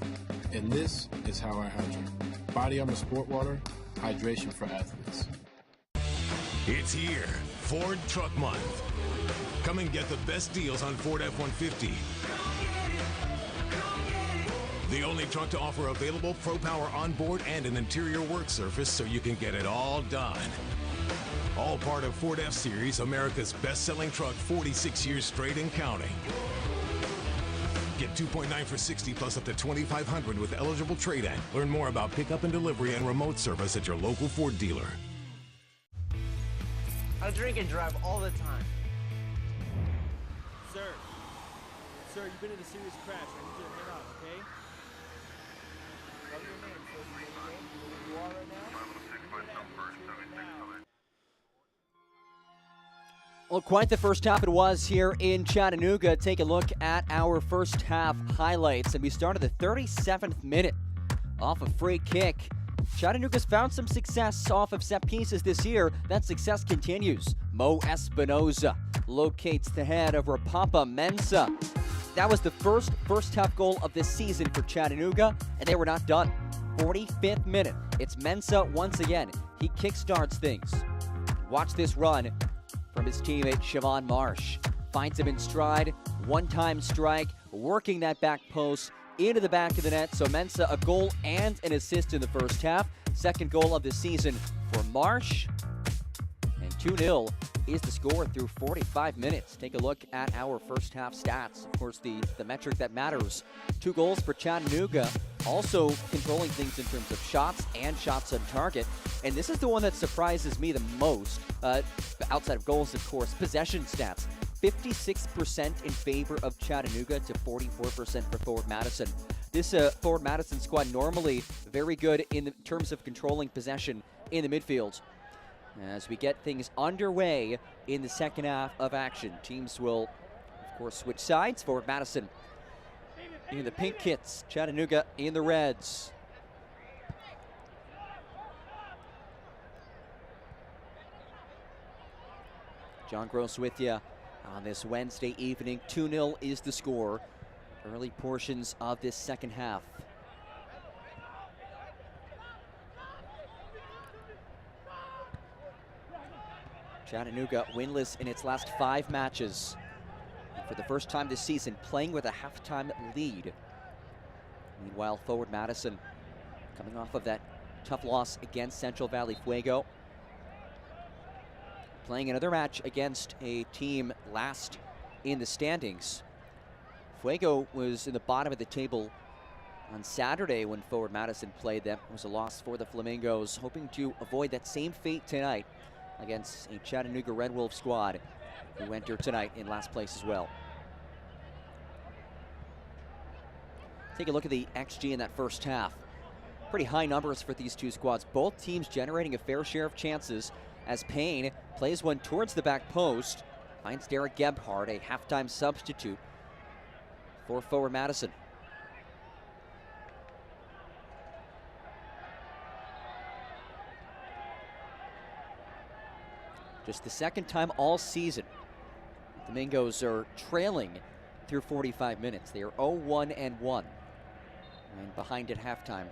And this is how I hydrate. Body Armor Sport Water, hydration for athletes. It's here, Ford Truck Month. Come and get the best deals on Ford F-150. The only truck to offer available Pro Power onboard and an interior work surface so you can get it all done. All part of Ford F-Series, America's best-selling truck 46 years straight and counting. Get 2.9 for 60 plus up to $2,500 with eligible trade-in. Learn more about pickup and delivery and remote service at your local Ford dealer. I drink and drive all the time. Sir, you've been in a serious crash. I need you to head out, okay? Tell me your name, so you know your name, who you are right now. Well, quite the first half it was here in Chattanooga. Take a look at our first half highlights. And we started the 37th minute off a free kick. Chattanooga's found some success off of set pieces this year. That success continues. Mo Espinoza locates the head over Papa Mensah. That was the first half goal of this season for Chattanooga, and they were not done. 45th minute. It's Mensah once again. He kickstarts things. Watch this run from his teammate Siobhan Marsh. Finds him in stride, one-time strike, working that back post into the back of the net. So Mensah, a goal and an assist in the first half. Second goal of the season for Marsh. And 2-0 is the score through 45 minutes. Take a look at our first half stats. Of course, the metric that matters. 2 goals for Chattanooga. Also controlling things in terms of shots and shots on target. And this is the one that surprises me the most, outside of goals, of course, possession stats. 56% in favor of Chattanooga to 44% for Forward Madison. This Forward Madison squad normally very good in terms of controlling possession in the midfield. As we get things underway in the second half of action, teams will, of course, switch sides. Forward Madison in the pink kits, Chattanooga in the reds. John Gross with you on this Wednesday evening. 2-0 is the score. Early portions of this second half. Chattanooga winless in its last 5 matches. And for the first time this season, playing with a halftime lead. Meanwhile, Forward Madison coming off of that tough loss against Central Valley Fuego. Playing another match against a team last in the standings. Fuego was in the bottom of the table on Saturday when Forward Madison played them. It was a loss for the Flamingos, hoping to avoid that same fate tonight against a Chattanooga Red Wolf squad who enter tonight in last place as well. Take a look at the XG in that first half. Pretty high numbers for these two squads. Both teams generating a fair share of chances as Payne plays one towards the back post. Finds Derek Gebhardt, a halftime substitute for forward Madison. Just the second time all season the Mingos are trailing through 45 minutes. They are 0-1-1 and behind at halftime.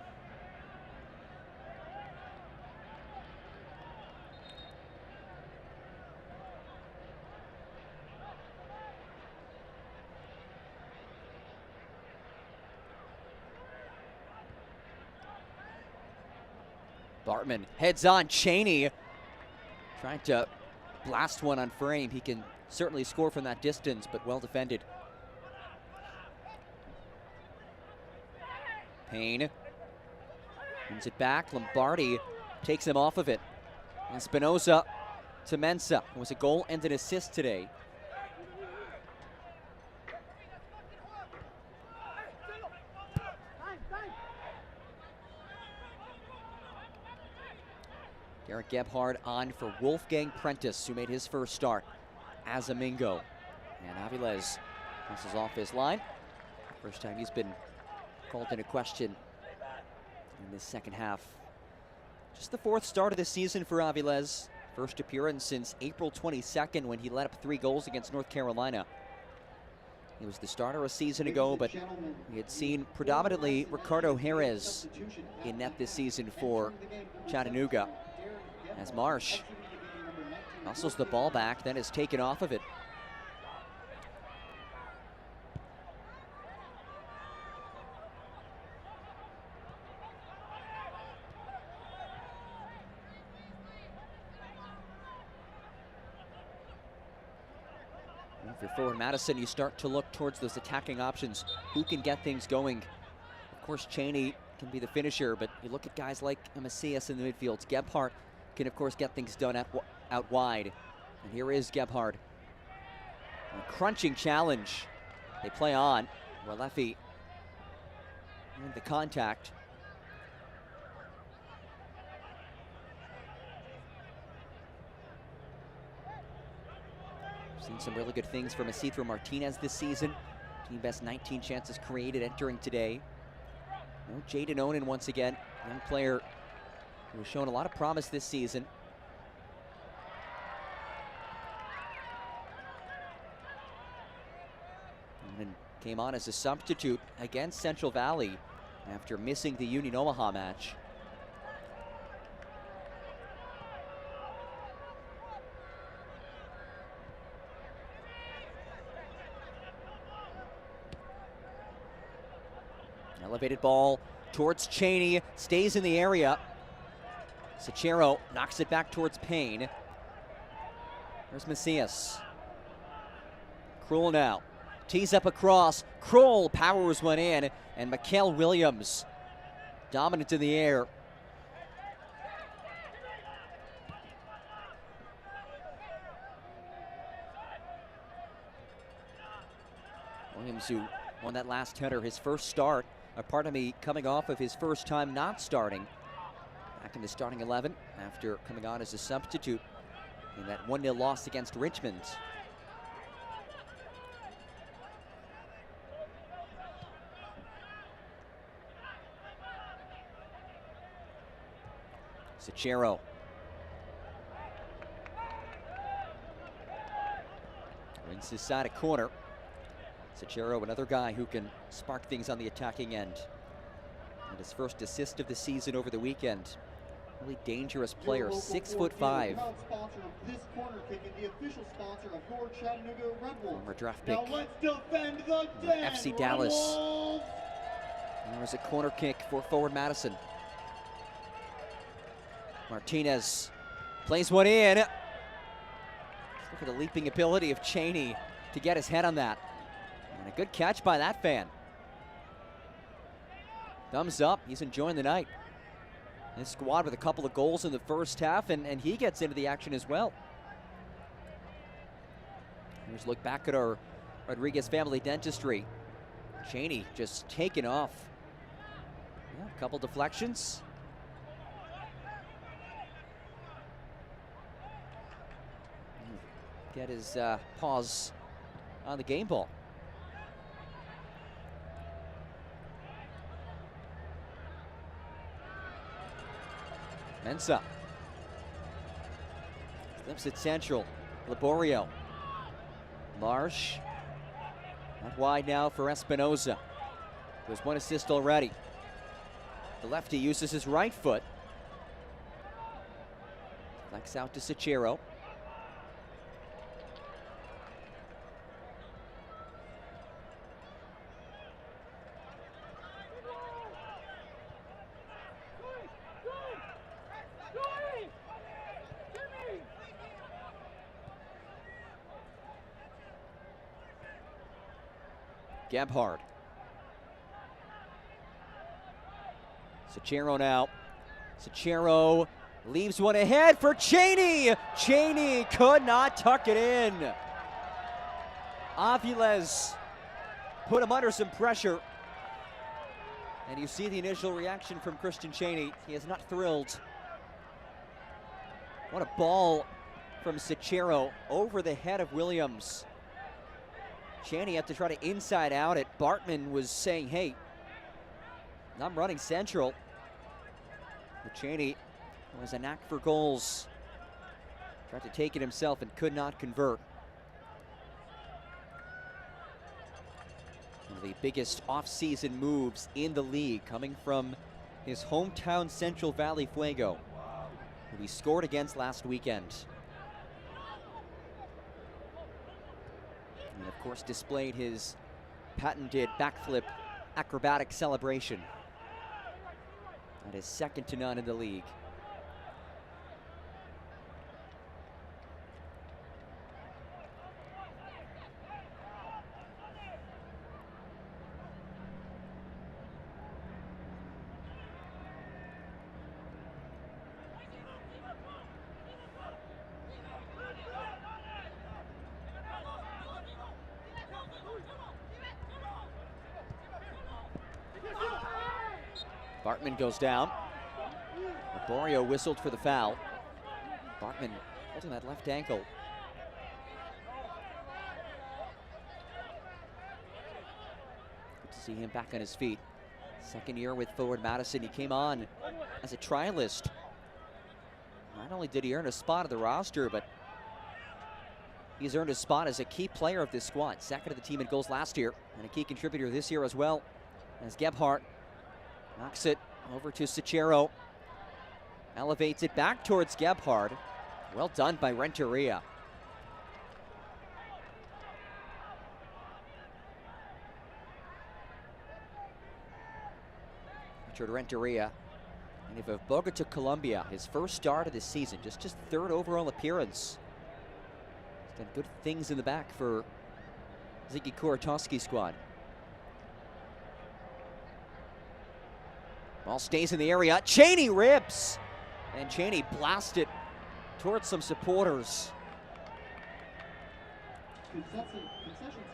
Bartman heads on Cheney, trying to blast one on frame. He can certainly score from that distance, but well defended. Payne wins it back. Lombardi takes him off of it. And Spinoza to Mensah, who was a goal and an assist today. Derek Gebhardt on for Wolfgang Prentice, who made his first start as a Mingo. And Aviles passes off his line. First time he's been called into question in this second half. Just the fourth start of the season for Aviles. First appearance since April 22nd when he let up 3 goals against North Carolina. He was the starter a season ago, but we had seen predominantly Ricardo Jerez in net this season for Chattanooga. As Marsh muscles the ball back, then is taken off of it. If you're forward Madison, you start to look towards those attacking options. Who can get things going? Of course, Cheney can be the finisher, but you look at guys like Macias in the midfield. Gebhardt can, of course, get things done out wide. And here is Gebhardt. A crunching challenge. They play on. Walefi and the contact. Seen some really good things from Isidro Martinez this season. Team best 19 chances created entering today. No Jaden Onen once again, young player who has shown a lot of promise this season. And came on as a substitute against Central Valley after missing the Union Omaha match. Elevated ball towards Cheney, stays in the area. Sachero knocks it back towards Payne. There's Macias. Kroll now, tees up across. Kroll powers one in, and Mikael Williams dominant in the air. Williams, who won that last header, his first start, coming off of his first time not starting. Back in the starting 11 after coming on as a substitute in that 1-0 loss against Richmond. Sachero. Wins his side a corner. Sachero, another guy who can spark things on the attacking end. And his first assist of the season over the weekend. Really dangerous player, 6'5". This corner kick and the official sponsor of your Chattanooga Red Wolves. Former draft pick. Now let's defend the den, FC Dallas. Wolves. There's a corner kick for forward Madison. Martinez plays one in. Look at the leaping ability of Cheney to get his head on that. And a good catch by that fan. Thumbs up, he's enjoying the night. This squad with a couple of goals in the first half, and he gets into the action as well. Here's a look back at our Rodriguez family dentistry. Cheney just taken off. Yeah, a couple deflections. Get his paws on the game ball. Mensah. Flips it central. Laborio. Marsh. Not wide now for Espinoza. There's one assist already. The lefty uses his right foot. Flex out to Sachero. Gebhard. Sachero now. Sachero leaves one ahead for Cheney. Cheney could not tuck it in. Aviles put him under some pressure. And you see the initial reaction from Christian Cheney. He is not thrilled. What a ball from Sachero over the head of Williams. Cheney had to try to inside out it. Bartman was saying, hey, I'm running central. But Cheney has a knack for goals. Tried to take it himself and could not convert. One of the biggest off-season moves in the league coming from his hometown Central Valley Fuego, who he scored against last weekend. And of course displayed his patented backflip acrobatic celebration. That is second to none in the league. Bartman goes down. Laborio whistled for the foul. Bartman holding that left ankle. Good to see him back on his feet. Second year with forward Madison. He came on as a trialist. Not only did he earn a spot on the roster, but he's earned a spot as a key player of this squad. Second to the team in goals last year and a key contributor this year as well. As Gebhardt knocks it over to Sachero. Elevates it back towards Gebhard. Well done by Renteria. Richard Renteria, native of Bogota, Colombia. His first start of the season, just his third overall appearance. He's done good things in the back for Ziggy Kuratowski's squad. Ball stays in the area. Cheney rips. And Cheney blasted towards some supporters. Concessions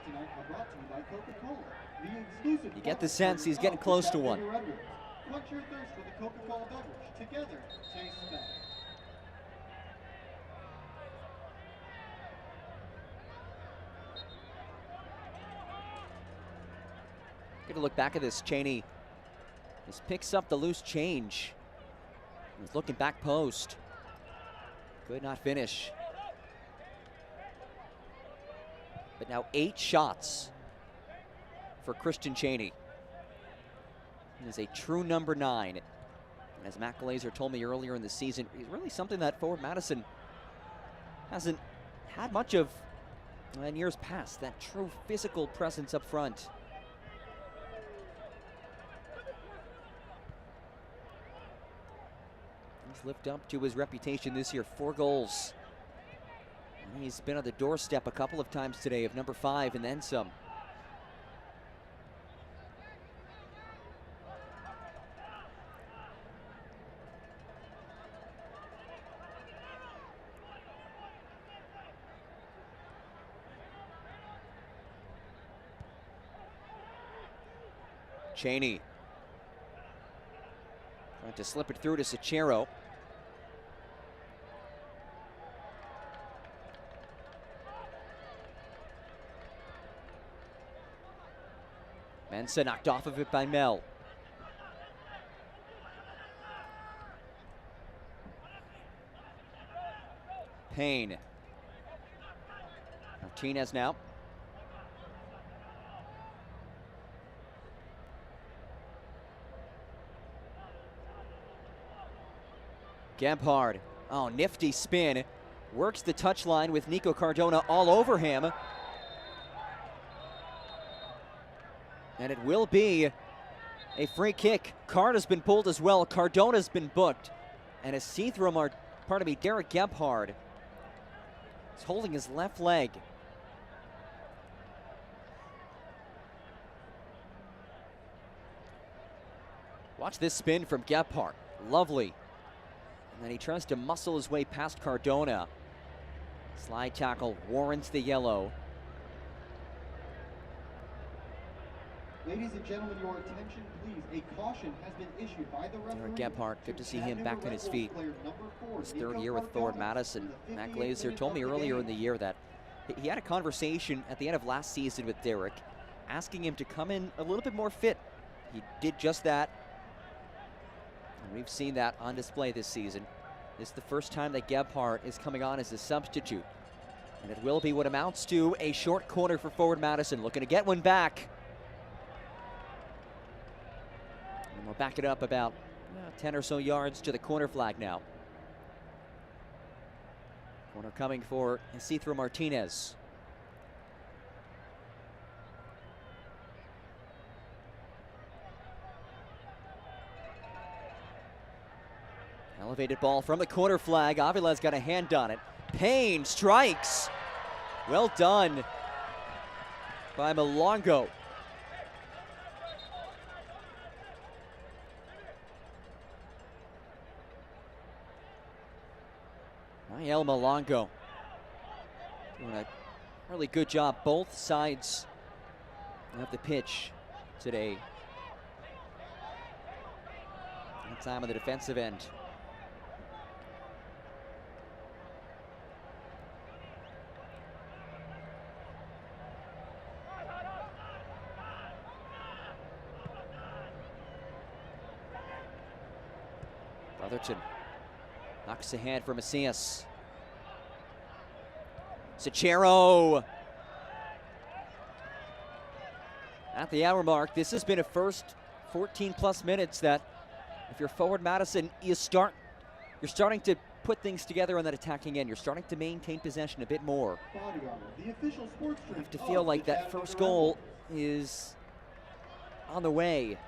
tonight are brought to you by Coca-Cola. The exclusive You get the sense he's getting close to one. Quench your thirst with a Coca-Cola beverage. Together, taste better. Get a look back at this. Cheney just picks up the loose change. He's looking back post. Could not finish. But now 8 shots for Christian Cheney. He is a true number 9. And as Matt Glazer told me earlier in the season, he's really something that forward Madison hasn't had much of in years past. That true physical presence up front. He's lived up to his reputation this year. 4 goals. And he's been on the doorstep a couple of times today of number 5 and then some. Cheney trying to slip it through to Sachero. Mensah knocked off of it by Mel. Payne. Martinez now. Gebhard. Oh, nifty spin. Works the touchline with Nico Cardona all over him. And it will be a free kick. Card has been pulled as well. Cardona's been booked. And a see-through, Derek Gebhard is holding his left leg. Watch this spin from Gebhard. Lovely. And then he tries to muscle his way past Cardona. Slide tackle warrants the yellow. Ladies and gentlemen, your attention, please. A caution has been issued by the referee. Derek Gebhard, good to see him back on his feet. His third year with Forward Madison. Matt Glazer told me earlier in the year that he had a conversation at the end of last season with Derek, asking him to come in a little bit more fit. He did just that. And we've seen that on display this season. This is the first time that Gebhard is coming on as a substitute. And it will be what amounts to a short corner for Forward Madison. Looking to get one back. And we'll back it up about 10 or so yards to the corner flag now. Corner coming for Isidro Martinez. Elevated ball from the corner flag. Avila's got a hand on it. Payne strikes. Well done by Malongo. Mael Malongo doing a really good job both sides of the pitch today. That time on the defensive end. Brotherton knocks ahead for Macias. Sachero. At the hour mark, this has been a first 14 plus minutes that if you're Forward Madison, you're starting to put things together on that attacking end. You're starting to maintain possession a bit more. You have to feel like that first goal is on the way.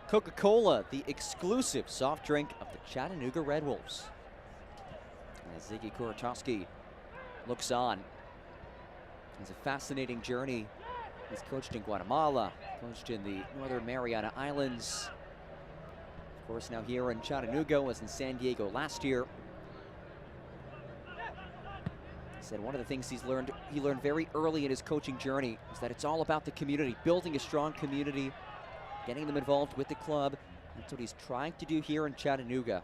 Coca-Cola, the exclusive soft drink of the Chattanooga Red Wolves. As Ziggy Kuratowski looks on. It's a fascinating journey. He's coached in Guatemala, coached in the Northern Mariana Islands. Of course, now here in Chattanooga, was in San Diego last year. He said one of the things he learned very early in his coaching journey is that it's all about the community, building a strong community, getting them involved with the club. That's what he's trying to do here in Chattanooga.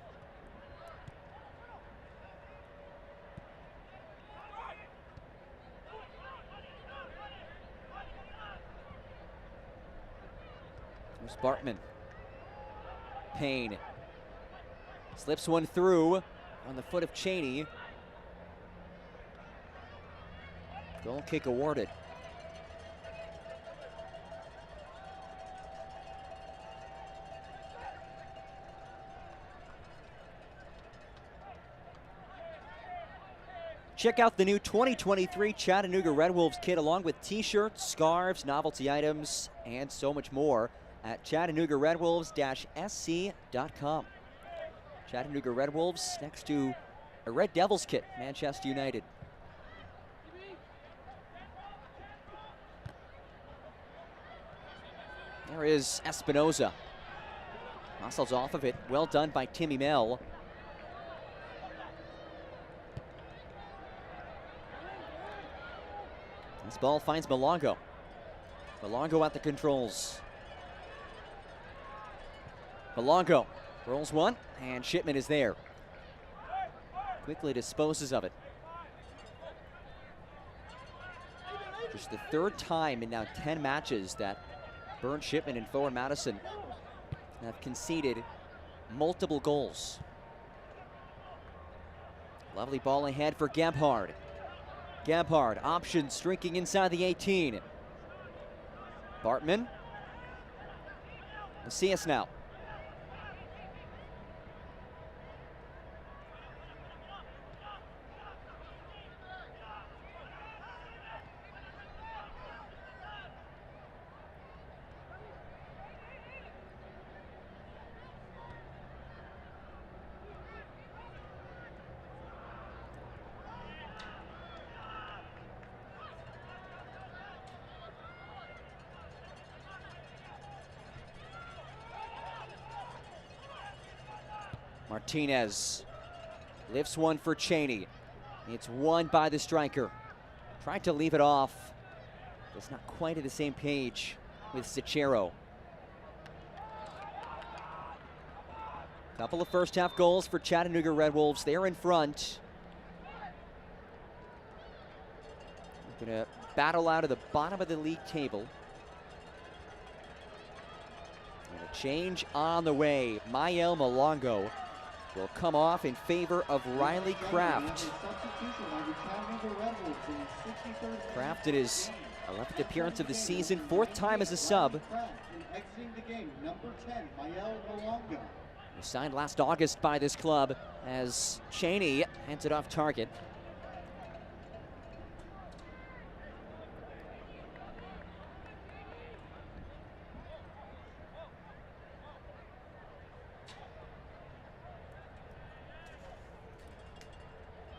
There's Bartman. Payne slips one through on the foot of Cheney. Goal kick awarded. Check out the new 2023 Chattanooga Red Wolves kit along with t-shirts, scarves, novelty items, and so much more at ChattanoogaRedWolves-SC.com. Chattanooga Red Wolves next to a Red Devils kit, Manchester United. There is Espinoza. Muscles off of it. Well done by Timmy Mel. This ball finds Malongo. Malongo at the controls. Malongo rolls one, and Shipman is there. Quickly disposes of it. Just the third time in now 10 matches that Burn Shipman and forward Madison have conceded multiple goals. Lovely ball ahead for Gebhard. Gebhard, option, streaking inside the 18. Bartman. Macias now. Martinez lifts one for Cheney. It's won by the striker. Tried to leave it off. It's not quite at the same page with Sechero. Couple of first half goals for Chattanooga Red Wolves. They're in front. We're gonna battle out of the bottom of the league table. And a change on the way. Mael Malongo will come off in favor of Riley Kraft. Kraft in his 11th appearance of the season, 4th time as a sub. He signed last August by this club as Cheney hands it off target.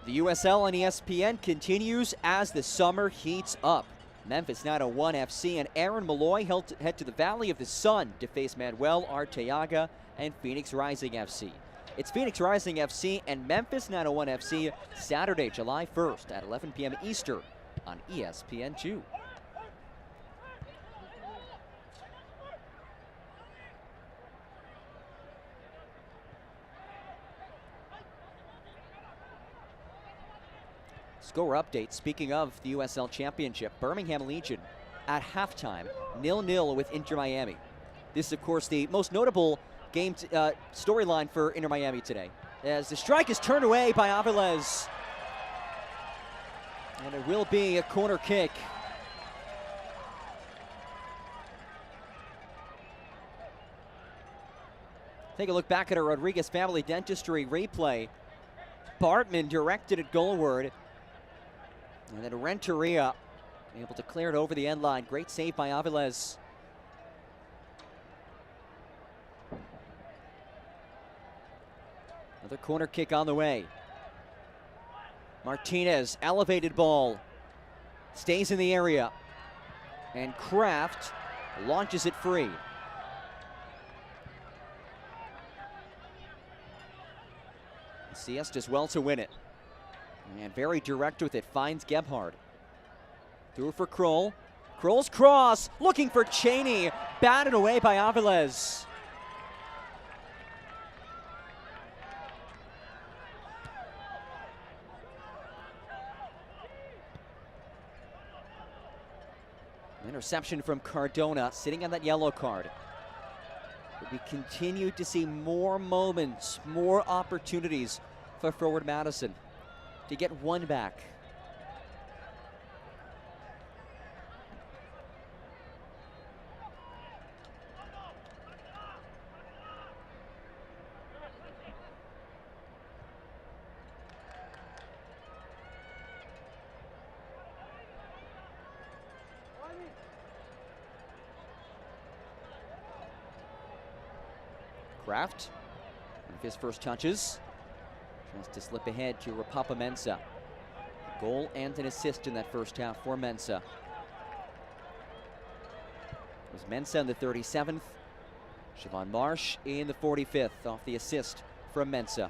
The USL on ESPN continues as the summer heats up. Memphis 901 FC and Aaron Malloy head to the Valley of the Sun to face Manuel Arteaga and Phoenix Rising FC. It's Phoenix Rising FC and Memphis 901 FC Saturday, July 1st at 11 p.m. Eastern on ESPN2. Score update, speaking of the USL Championship, Birmingham Legion at halftime, 0-0 with Inter Miami. This is, of course, the most notable game storyline for Inter Miami today, as the strike is turned away by Aviles. And it will be a corner kick. Take a look back at a Rodriguez Family Dentistry replay. Bartman directed it goalward. And then Renteria able to clear it over the end line. Great save by Aviles. Another corner kick on the way. Martinez, elevated ball. Stays in the area. And Kraft launches it free. CS does well to win it. And very direct with it, finds Gebhard. Through for Kroll. Kroll's cross, looking for Cheney. Batted away by Aviles. Interception from Cardona, sitting on that yellow card. But we continue to see more moments, more opportunities for forward Madison to get one back. Kraft, one of his first touches. Tries to slip ahead to Rapapa Mensah. Goal and an assist in that first half for Mensah. It was Mensah in the 37th. Siobhan Marsh in the 45th off the assist from Mensah.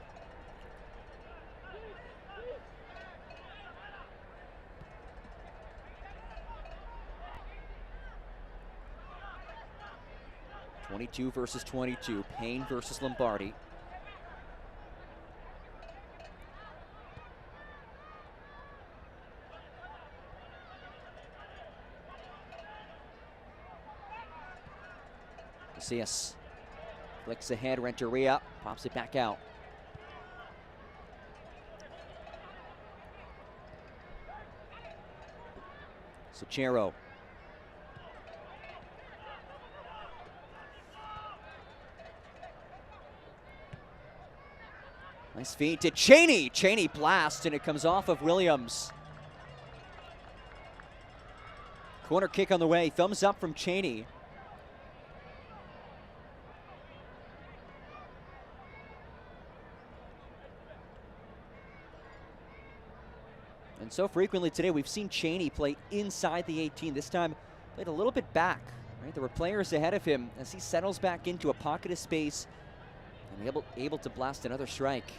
22 versus 22. Payne versus Lombardi. Macias flicks ahead. Renteria pops it back out. Sachero. Nice feed to Cheney. Cheney blasts, and it comes off of Williams. Corner kick on the way. Thumbs up from Cheney. And so frequently today, we've seen Cheney play inside the 18. This time, played a little bit back. Right? There were players ahead of him as he settles back into a pocket of space and able to blast another strike.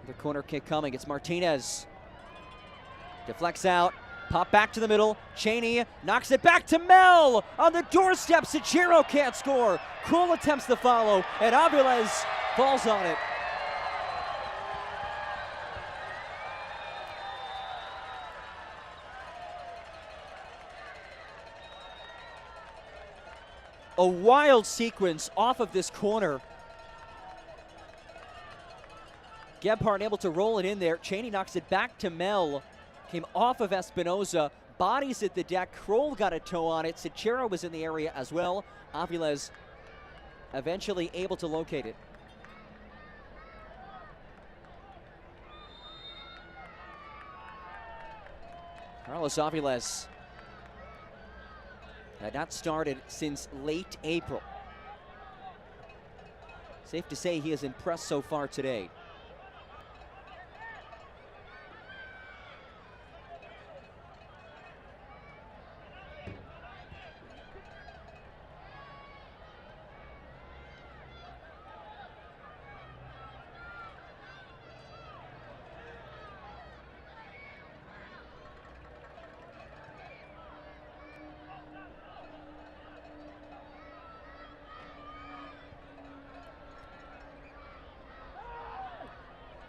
Another corner kick coming. It's Martinez. Deflects out. Pop back to the middle. Cheney knocks it back to Mel on the doorstep. Sachero can't score. Krul attempts the follow, and Aviles falls on it. A wild sequence off of this corner. Gebhardt able to roll it in there. Cheney knocks it back to Mel. Came off of Espinoza. Bodies at the deck. Kroll got a toe on it. Sachero was in the area as well. Aviles eventually able to locate it. Carlos Aviles had not started since late April. Safe to say he has impressed so far today.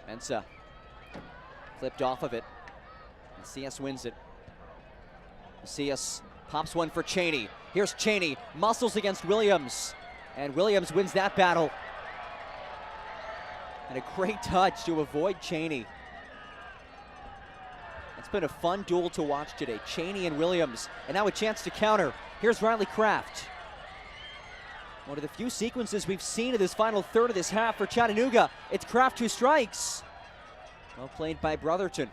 Mensa clipped off of it. Macias wins it. Macias pops one for Cheney. Here's Cheney, muscles against Williams, and Williams wins that battle. And a great touch to avoid Cheney. It's been a fun duel to watch today. Cheney and Williams, and now a chance to counter. Here's Riley Kraft. One of the few sequences we've seen of this final third of this half for Chattanooga. It's Kraft who strikes. Well played by Brotherton.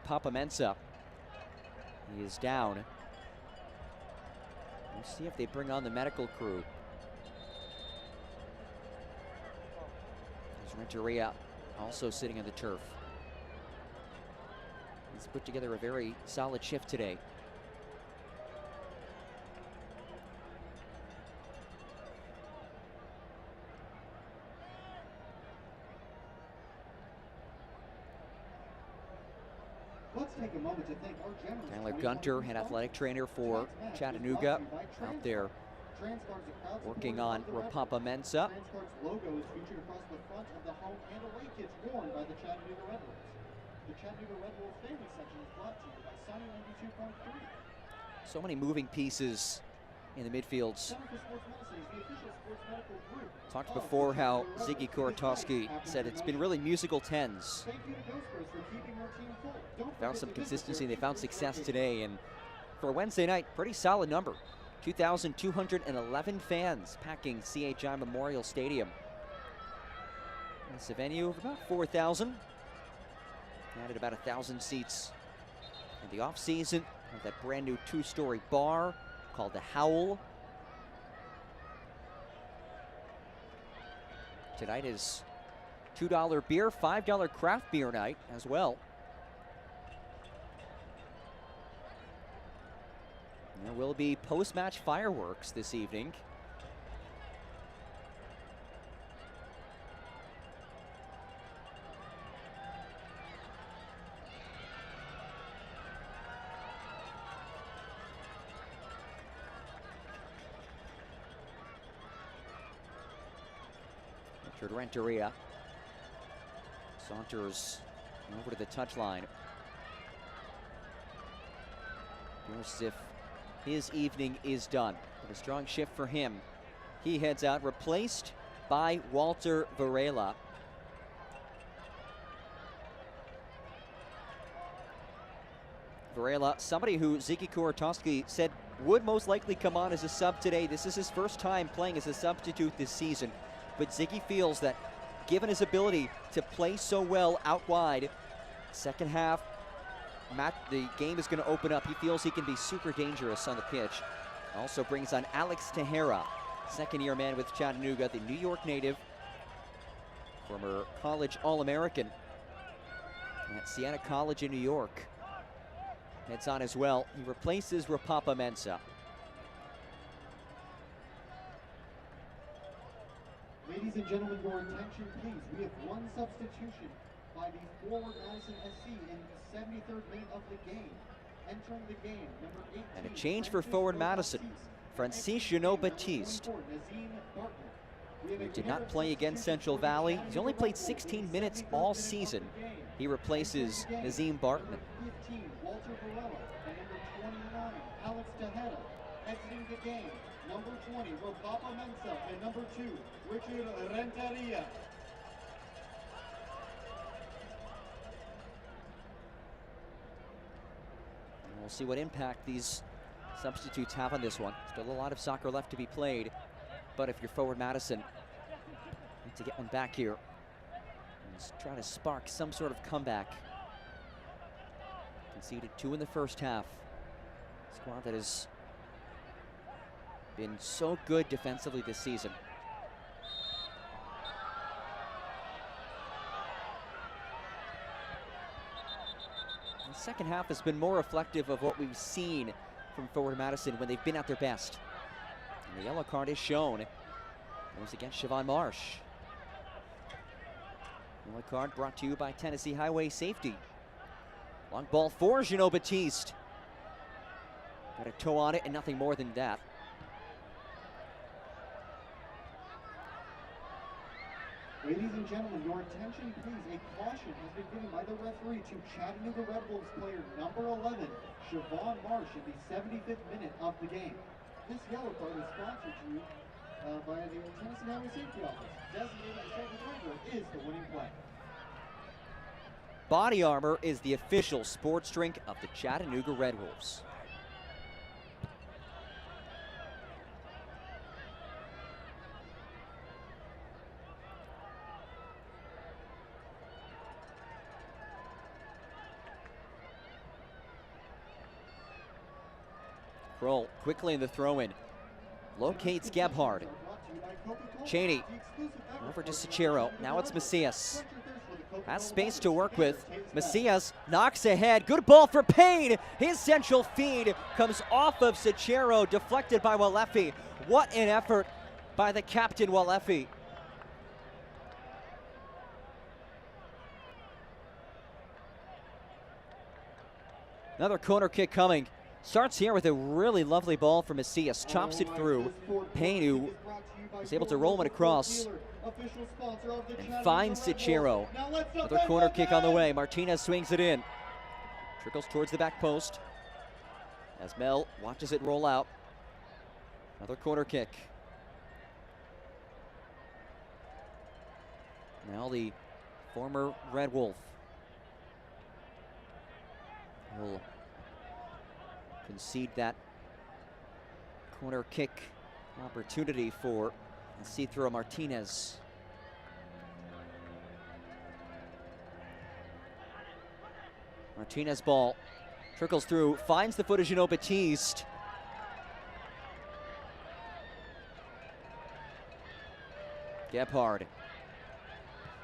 Papa Mensa, he is down. We'll see if they bring on the medical crew. There's Renteria also sitting on the turf. He's put together a very solid shift today. Let's take a moment to thank our generous Tyler Gunter, head athletic trainer for Chattanooga, out there working on Rapapa Mensa. Transcard's logo is featured across the front of the home and away kits worn by the Chattanooga Red Wolves. The Chattanooga Red Wolves family section is brought to you by Sunny 92.3. So many moving pieces in the midfields. Center for Sports Medicine is the official sports medical group. Talked before how Ziggy Korotowski said it's been really musical tens. Thank you to Ghostbusters for keeping our team full. Don't Found forget some to visit consistency, their they found Facebook success page. today, and for a Wednesday night, pretty solid number. 2,211 fans packing CHI Memorial Stadium. It's a venue of about 4,000. Added about 1,000 seats in the off-season. Have that brand new 2-story bar called the Howl. Tonight is $2 beer, $5 craft beer night as well. There will be post-match fireworks this evening to Renteria. Saunters over to the touchline. Feels as if his evening is done. But a strong shift for him. He heads out, replaced by Walter Varela. Varela, somebody who Ziggy Kuratowski said would most likely come on as a sub today. This is his first time playing as a substitute this season. But Ziggy feels that given his ability to play so well out wide, second half, the game is going to open up. He feels he can be super dangerous on the pitch. Also brings on Alex Tejera, second-year man with Chattanooga, the New York native, former college All-American at Siena College in New York. Heads on as well. He replaces Rapapa Mensah. Ladies and gentlemen, your attention please. We have one substitution by the forward Madison SC in the 73rd minute of the game. Entering the game, number 18. And a change for forward Madison. Francisco Batiste, who did not play against Central Valley. He's only played 16 minutes all season. He replaces Nazim Bartman. 15, Walter Varela, and number 29, Alex Tejera. Exiting the game, number 20, Rapapa Mensah, and number 2, Richard Renteria. And we'll see what impact these substitutes have on this one. Still a lot of soccer left to be played, but if you're forward Madison, need to get one back here and try to spark some sort of comeback. Conceded 2 in the first half. Squad that has been so good defensively this season. The second half has been more reflective of what we've seen from forward Madison when they've been at their best. And the yellow card is shown. It was against Siobhan Marsh. Yellow card brought to you by Tennessee Highway Safety. Long ball for Jeannot Batiste. Got a toe on it and nothing more than that. Ladies and gentlemen, your attention please. A caution has been given by the referee to Chattanooga Red Wolves player number 11, Siobhan Marsh, in the 75th minute of the game. This yellow card is sponsored to you by the Tennessee Highway Safety Office. Designated the second driver is the winning play. Body Armor is the official sports drink of the Chattanooga Red Wolves. Kroll quickly in the throw-in. Locates Gebhard. Cheney over to Sachero. Now it's Macias. Has space to work with. Macias knocks ahead. Good ball for Payne. His central feed comes off of Sachero, deflected by Walefi. What an effort by the captain, Walefi. Another corner kick coming. Starts here with a really lovely ball from Macias. Chops it through. Payne, who was able to roll it across and finds Sachero. Another corner kick on the way. Martinez swings it in. Trickles towards the back post as Mel watches it roll out. Another corner kick. Now the former Red Wolf will concede that corner kick opportunity for Citro Martinez. Martinez ball trickles through, finds the foot of Jeannot Batiste. Gebhard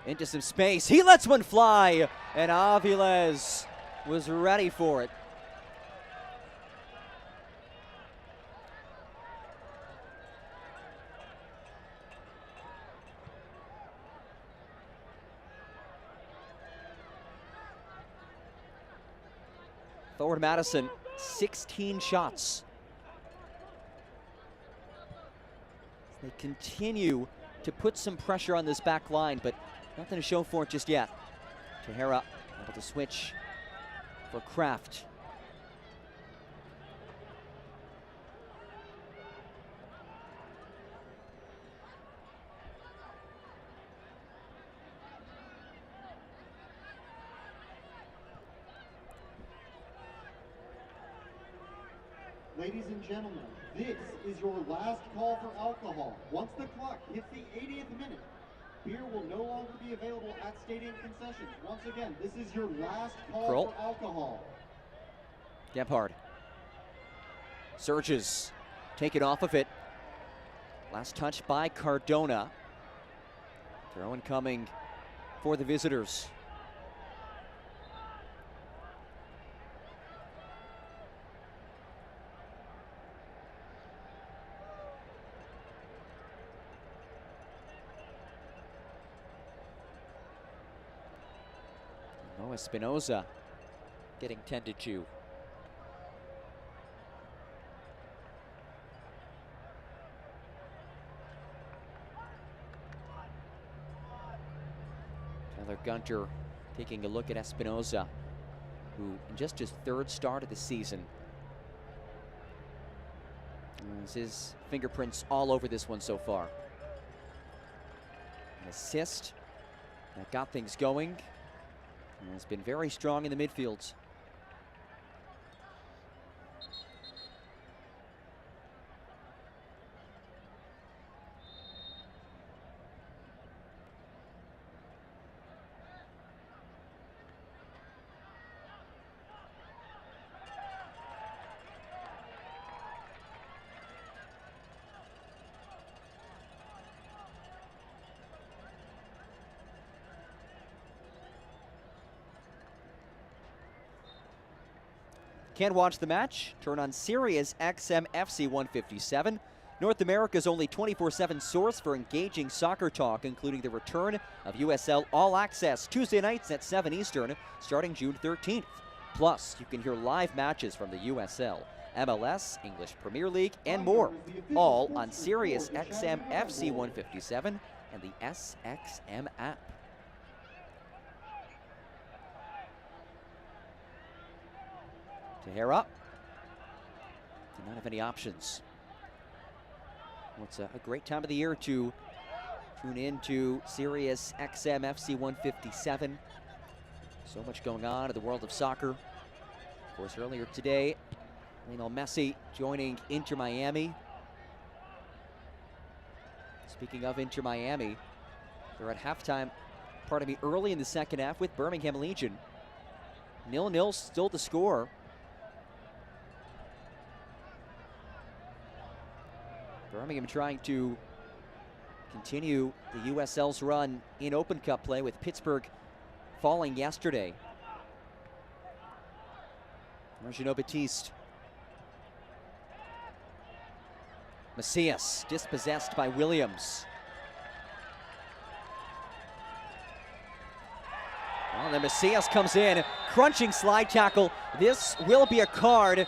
into some space. He lets one fly, and Aviles was ready for it. Forward Madison, 16 shots. They continue to put some pressure on this back line, but nothing to show for it just yet. Tahara able to switch for Kraft. Ladies and gentlemen, this is your last call for alcohol. Once the clock hits the 80th minute, beer will no longer be available at stadium concessions. Once again, this is your last call Kroll. for alcohol. Gebhard surges, take it off of it. Last touch by Cardona. Throw incoming for the visitors. Espinoza getting tended to. Tyler Gunter taking a look at Espinoza, who in just his third start of the season has his fingerprints all over this one so far. An assist that got things going. And has been very strong in the midfields. Can't watch the match? Turn on Sirius XM FC 157. North America's only 24/7 source for engaging soccer talk, including the return of USL All Access Tuesday nights at 7 Eastern, starting June 13th. Plus, you can hear live matches from the USL, MLS, English Premier League, and more, all on Sirius XM FC 157 and the SXM app. Tahara did not have any options. Well, it's a great time of the year to tune in to Sirius XM FC 157. So much going on in the world of soccer. Of course, earlier today, Lionel Messi joining Inter Miami. Speaking of Inter Miami, they're at halftime, early in the second half with Birmingham Legion. 0-0 still the score. Birmingham trying to continue the USL's run in Open Cup play, with Pittsburgh falling yesterday. Argino Batiste. Macias dispossessed by Williams. Well, then Macias comes in, crunching slide tackle. This will be a card.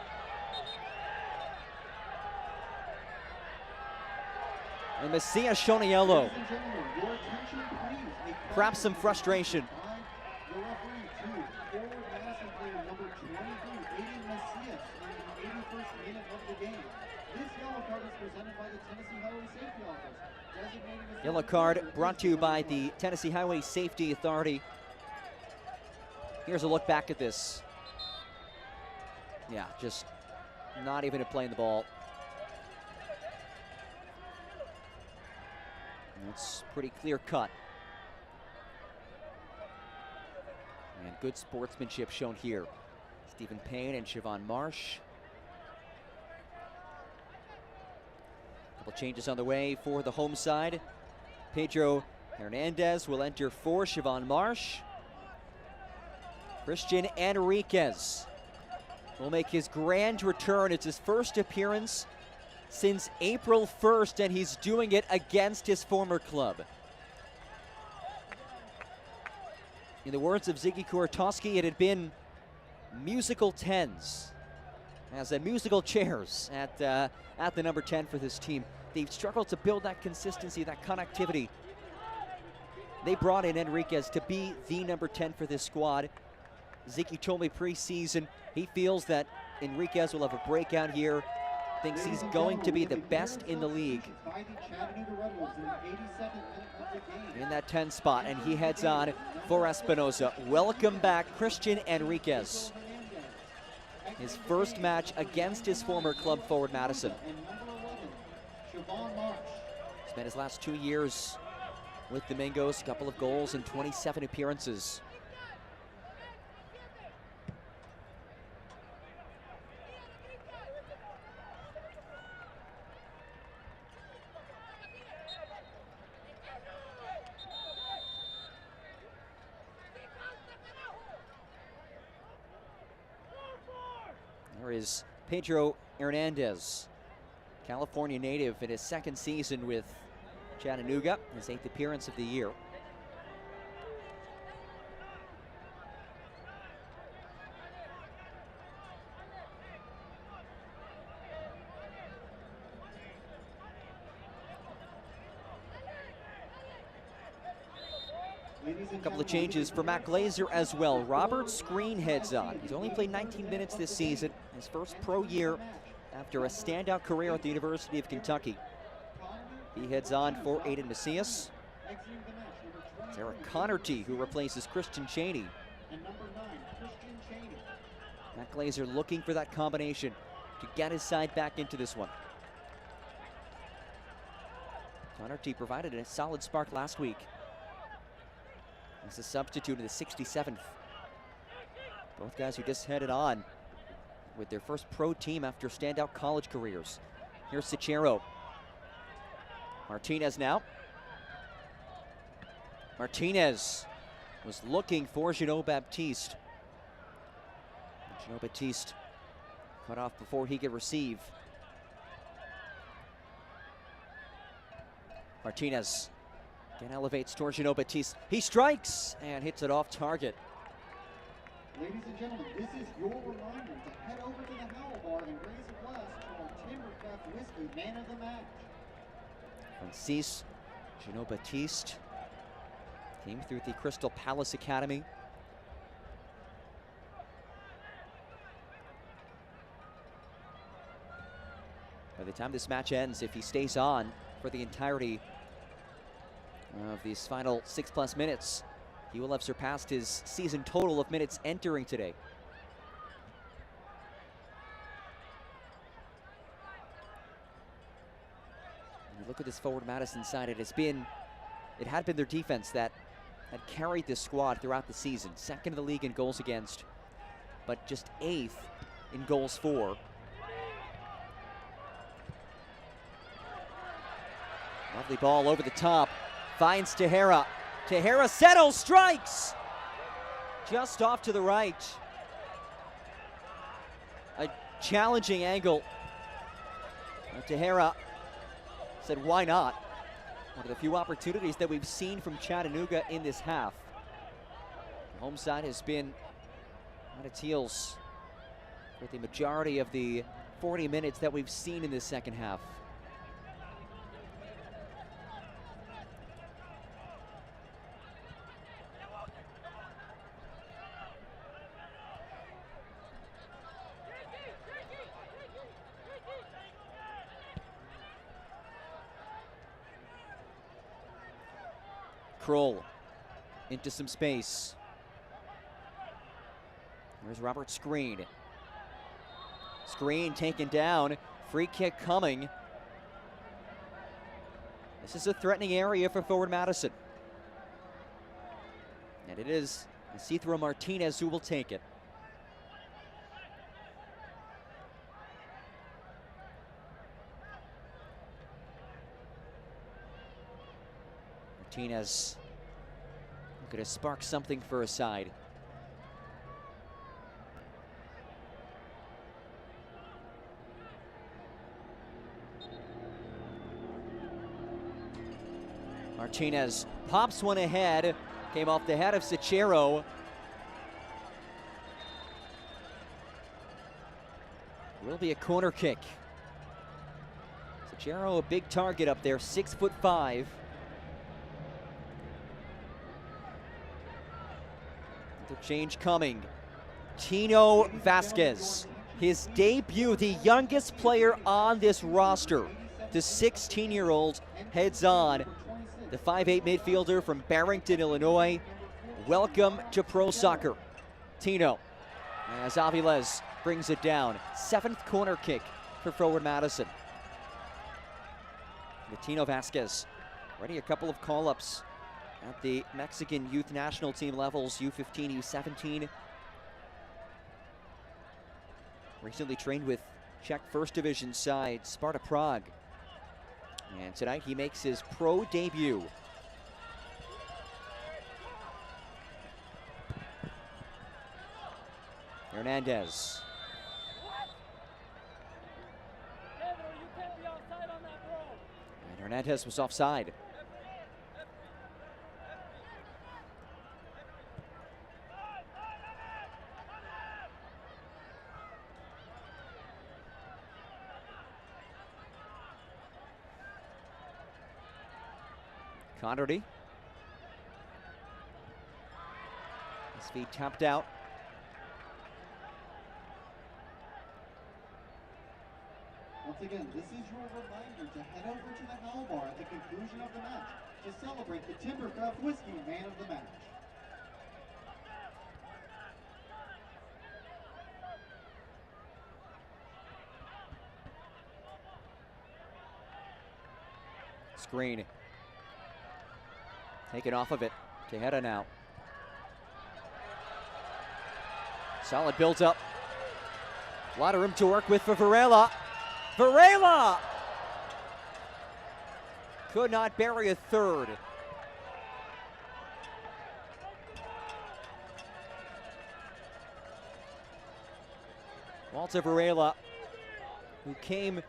And Macias shown a yellow. Perhaps some frustration. The referee to forward Madison player number 23, Aiden Macias, in the 81st minute of the game. This yellow card is presented by the Tennessee Highway Safety Office. Designating as Yellow card brought to you by the Tennessee Highway Safety Authority. Here's a look back at this. Yeah, just not even playing the ball. It's pretty clear cut. And good sportsmanship shown here. Stephen Payne and Siobhan Marsh. Couple changes on the way for the home side. Pedro Hernandez will enter for Siobhan Marsh. Christian Enriquez will make his grand return. It's his first appearance since April 1st, and he's doing it against his former club. In the words of Ziggy Kuratowski, it had been musical tens as musical chairs at the number 10 for this team. They've struggled to build that consistency, that connectivity. They brought in Enriquez to be the number 10 for this squad. Ziki told me preseason he feels that Enriquez will have a breakout here, thinks he's going to be the best in the league in that 10 spot, and he heads on for Espinosa. Welcome back, Christian Enriquez. His first match against his former club forward, Madison. Spent his last 2 years with the Mingos, a couple of goals in 27 appearances. There is Pedro Hernandez, California native in his second season with Chattanooga, his 8th appearance of the year. A couple of changes for Matt Glazer as well. Robert Screen heads on. He's only played 19 minutes this season, his first pro year after a standout career at the University of Kentucky. He heads on for Aiden Macias. It's Eric Connerty who replaces Christian Cheney. Matt Glazer looking for that combination to get his side back into this one. Connerty provided a solid spark last week. He's a substitute in the 67th. Both guys who just headed on with their first pro team after standout college careers. Here's Sichero. Martinez now. Martinez was looking for Jeannot Baptiste. Jeannot Baptiste cut off before he could receive. Martinez again elevates towards Jeannot Baptiste. He strikes and hits it off target. Ladies and gentlemen, this is your reminder to head over to the Howl Bar and raise a glass to our Timbercraft Whiskey Man of the Match. Francis Jeannot Baptiste came through the Crystal Palace Academy. By the time this match ends, if he stays on for the entirety of these final 6+ minutes, he will have surpassed his season total of minutes entering today. When you look at this forward Madison side, it had been their defense that had carried this squad throughout the season. Second in the league in goals against, but just 8th in goals for. Lovely ball over the top. Finds Tejera. Tejera settles, strikes! Just off to the right. A challenging angle. Tejera said, why not? One of the few opportunities that we've seen from Chattanooga in this half. The home side has been on its heels with the majority of the 40 minutes that we've seen in this second half. Kroll into some space. There's Robert Screen. Screen taken down. Free kick coming. This is a threatening area for forward Madison. And it is Isidro Martinez who will take it. Martinez going to spark something for a side. Martinez pops one ahead, came off the head of Sichero. Will be a corner kick. Sajero, a big target up there, 6'5". The change coming. Tino Vasquez, his debut, the youngest player on this roster. The 16-year-old heads on. The 5'8" midfielder from Barrington, Illinois. Welcome to pro soccer. Tino, as Aviles brings it down. 7th corner kick for forward Madison. Tino Vasquez, already a couple of call-ups at the Mexican youth national team levels, U15, U17. Recently trained with Czech First Division side Sparta Prague. And tonight he makes his pro debut. Hernandez. And Hernandez was offside. Connerty. His feet tapped out. Once again, this is your reminder to head over to the Hell Bar at the conclusion of the match to celebrate the Timbercraft Whiskey Man of the Match. Screen. Taken off of it. Tejeda now. Solid build up. A lot of room to work with for Varela. Varela! Could not bury a third. Walter Varela, who came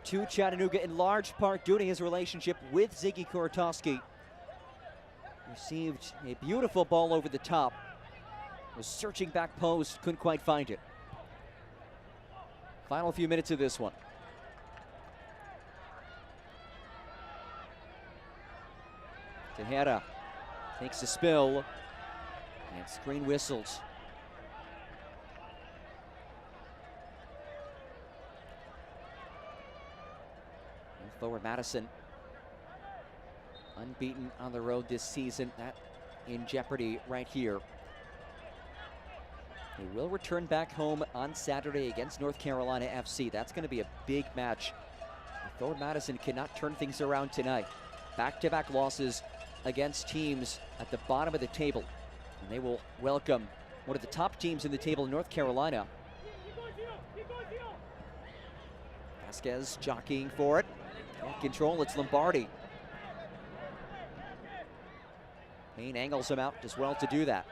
to Chattanooga in large part due to his relationship with Ziggy Korotowski. Received a beautiful ball over the top. Was searching back post, couldn't quite find it. Final few minutes of this one. Tejeda takes a spill and screen whistles. And forward Madison, unbeaten on the road this season. That in jeopardy right here. They will return back home on Saturday against North Carolina FC. That's going to be a big match. Forward Madison cannot turn things around tonight. Back-to-back losses against teams at the bottom of the table. And they will welcome one of the top teams in the table, North Carolina. Vasquez jockeying for it. Can't control, it's Lombardi. Payne angles him out as well to do that.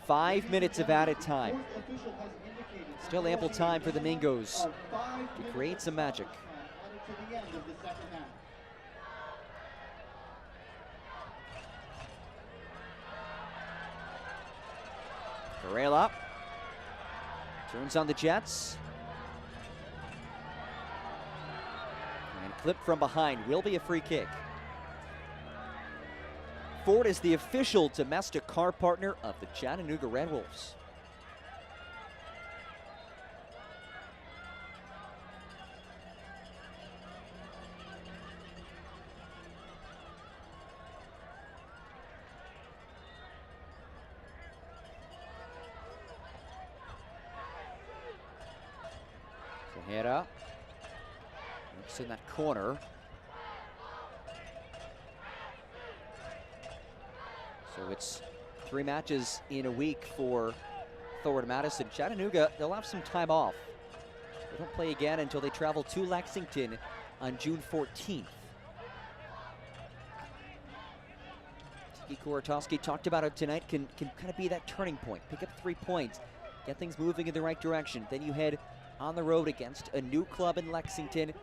Five minutes of added time. Still ample time for the Mingos to create some magic. Varela turns on the Jets. And clipped from behind will be a free kick. Ford is the official domestic car partner of the Chattanooga Red Wolves. Tejeda looks in that corner. So it's 3 matches in a week for forward Madison. Chattanooga, they'll have some time off. They don't play again until they travel to Lexington on June 14th. Ziggy Korotowski talked about it tonight, can kind of be that turning point. Pick up 3 points, get things moving in the right direction. Then you head on the road against a new club in Lexington.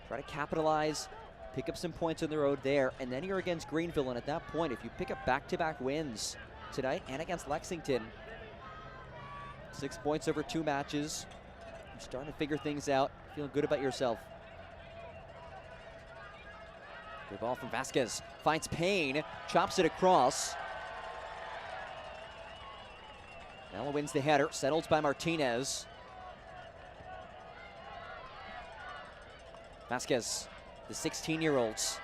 Try to capitalize, pick up some points on the road there, and then you're against Greenville, and at that point, if you pick up back-to-back wins, tonight and against Lexington. 6 points over 2 matches. You're starting to figure things out. Feeling good about yourself. Good ball from Vasquez. Finds Payne. Chops it across. Mella wins the header. Settled by Martinez. Vasquez, the 16-year-olds.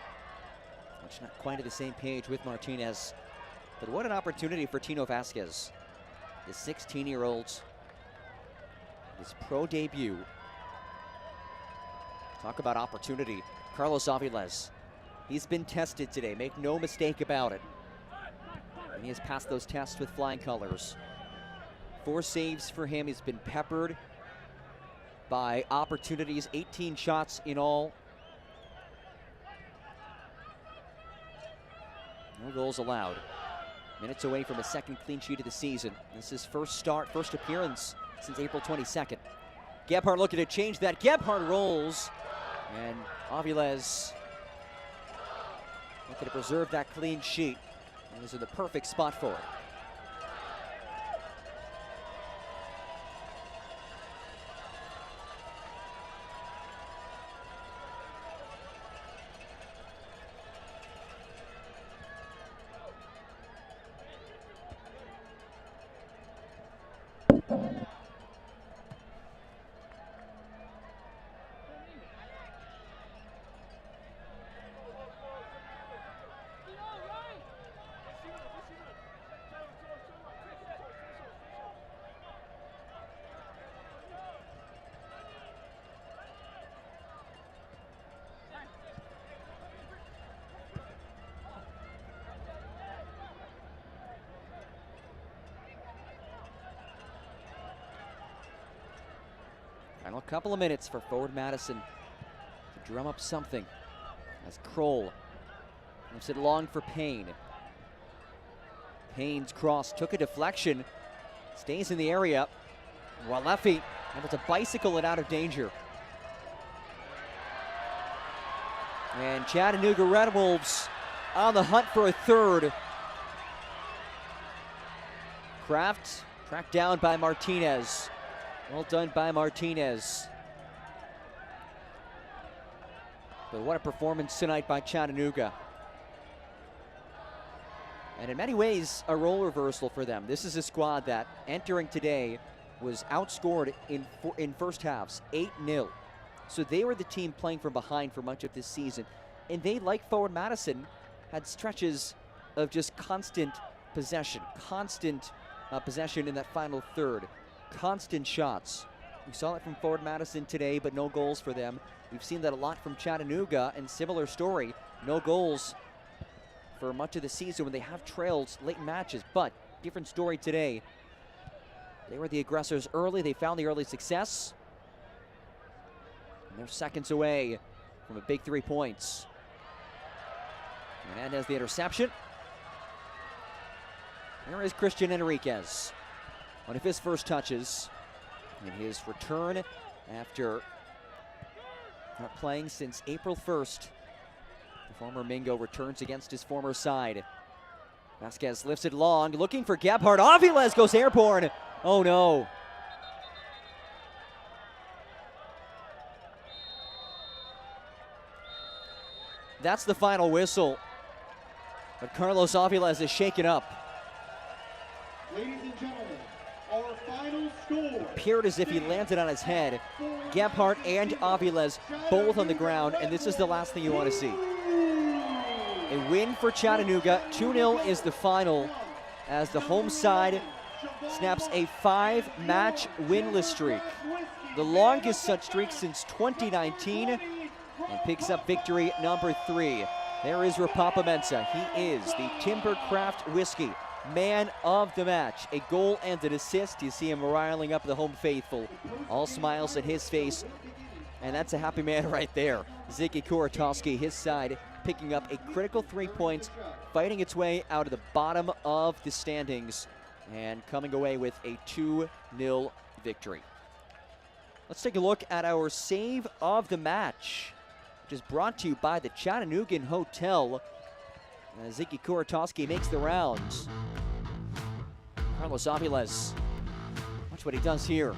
Which not quite at the same page with Martinez. But what an opportunity for Tino Vasquez. The 16-year-olds. His pro debut. Talk about opportunity. Carlos Aviles. He's been tested today, make no mistake about it. And he has passed those tests with flying colors. 4 saves for him. He's been peppered by opportunities, 18 shots in all. No goals allowed. Minutes away from a 2nd clean sheet of the season. This is first appearance since April 22nd. Gebhardt looking to change that. Gebhardt rolls, and Aviles looking to preserve that clean sheet. And this is the perfect spot for it. Final couple of minutes for forward Madison to drum up something as Kroll moves it long for Payne. Payne's cross took a deflection, stays in the area, while Leffy able to bicycle it out of danger. And Chattanooga Red Wolves on the hunt for a 3rd. Kraft tracked down by Martinez. Well done by Martinez. But what a performance tonight by Chattanooga. And in many ways, a role reversal for them. This is a squad that, entering today, was outscored in first halves, 8-0. So they were the team playing from behind for much of this season. And they, like forward Madison, had stretches of just constant possession. Constant possession in that final third. Constant shots. We saw it from forward Madison today, but no goals for them. We've seen that a lot from Chattanooga, and similar story. No goals for much of the season when they have trailed late in matches, but different story today. They were the aggressors early. They found the early success. And they're seconds away from a big 3 points. And has the interception. There is Christian Enriquez. One of his first touches in his return after not playing since April 1st. The former Mingo returns against his former side. Vasquez lifts it long, looking for Gebhardt. Aviles goes airborne. Oh no. That's the final whistle. But Carlos Aviles is shaken up. Ladies and gentlemen, our final score. Appeared as if he landed on his head. Gebhardt and Aviles both on the ground, and this is the last thing you want to see. A win for Chattanooga. 2-0 is the final as the home side snaps a 5-match winless streak. The longest such streak since 2019, and picks up victory number 3. There is Rapapa Mensah. He is the Timbercraft Whiskey man of the match. A goal and an assist. You see him riling up the home faithful. All smiles at his face. And that's a happy man right there. Ziggy Kuratowski, his side, picking up a critical 3 points, fighting its way out of the bottom of the standings, and coming away with a 2-0 victory. Let's take a look at our save of the match, which is brought to you by the Chattanooga Hotel. Ziggy Kuratowski makes the rounds. Carlos Aviles. Watch what he does here.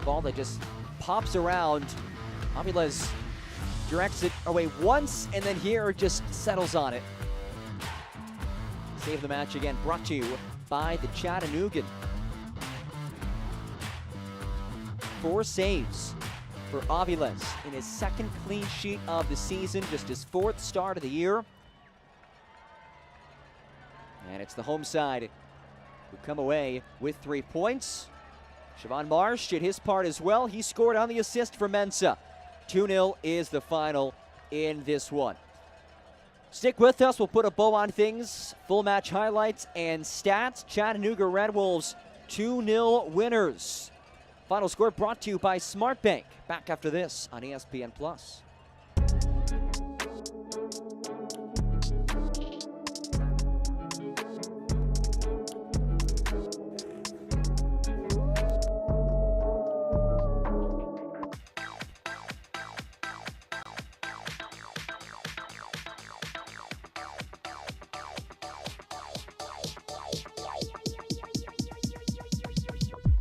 Ball that just pops around. Aviles directs it away once, and then here just settles on it. Save the match again, brought to you by the Chattanoogan. 4 saves for Aviles in his second clean sheet of the season, just his 4th start of the year. And it's the home side who come away with 3 points. Siobhan Marsh did his part as well. He scored on the assist for Mensa. 2-0 is the final in this one. Stick with us. We'll put a bow on things. Full match highlights and stats. Chattanooga Red Wolves 2-0 winners. Final score brought to you by SmartBank. Back after this on ESPN+.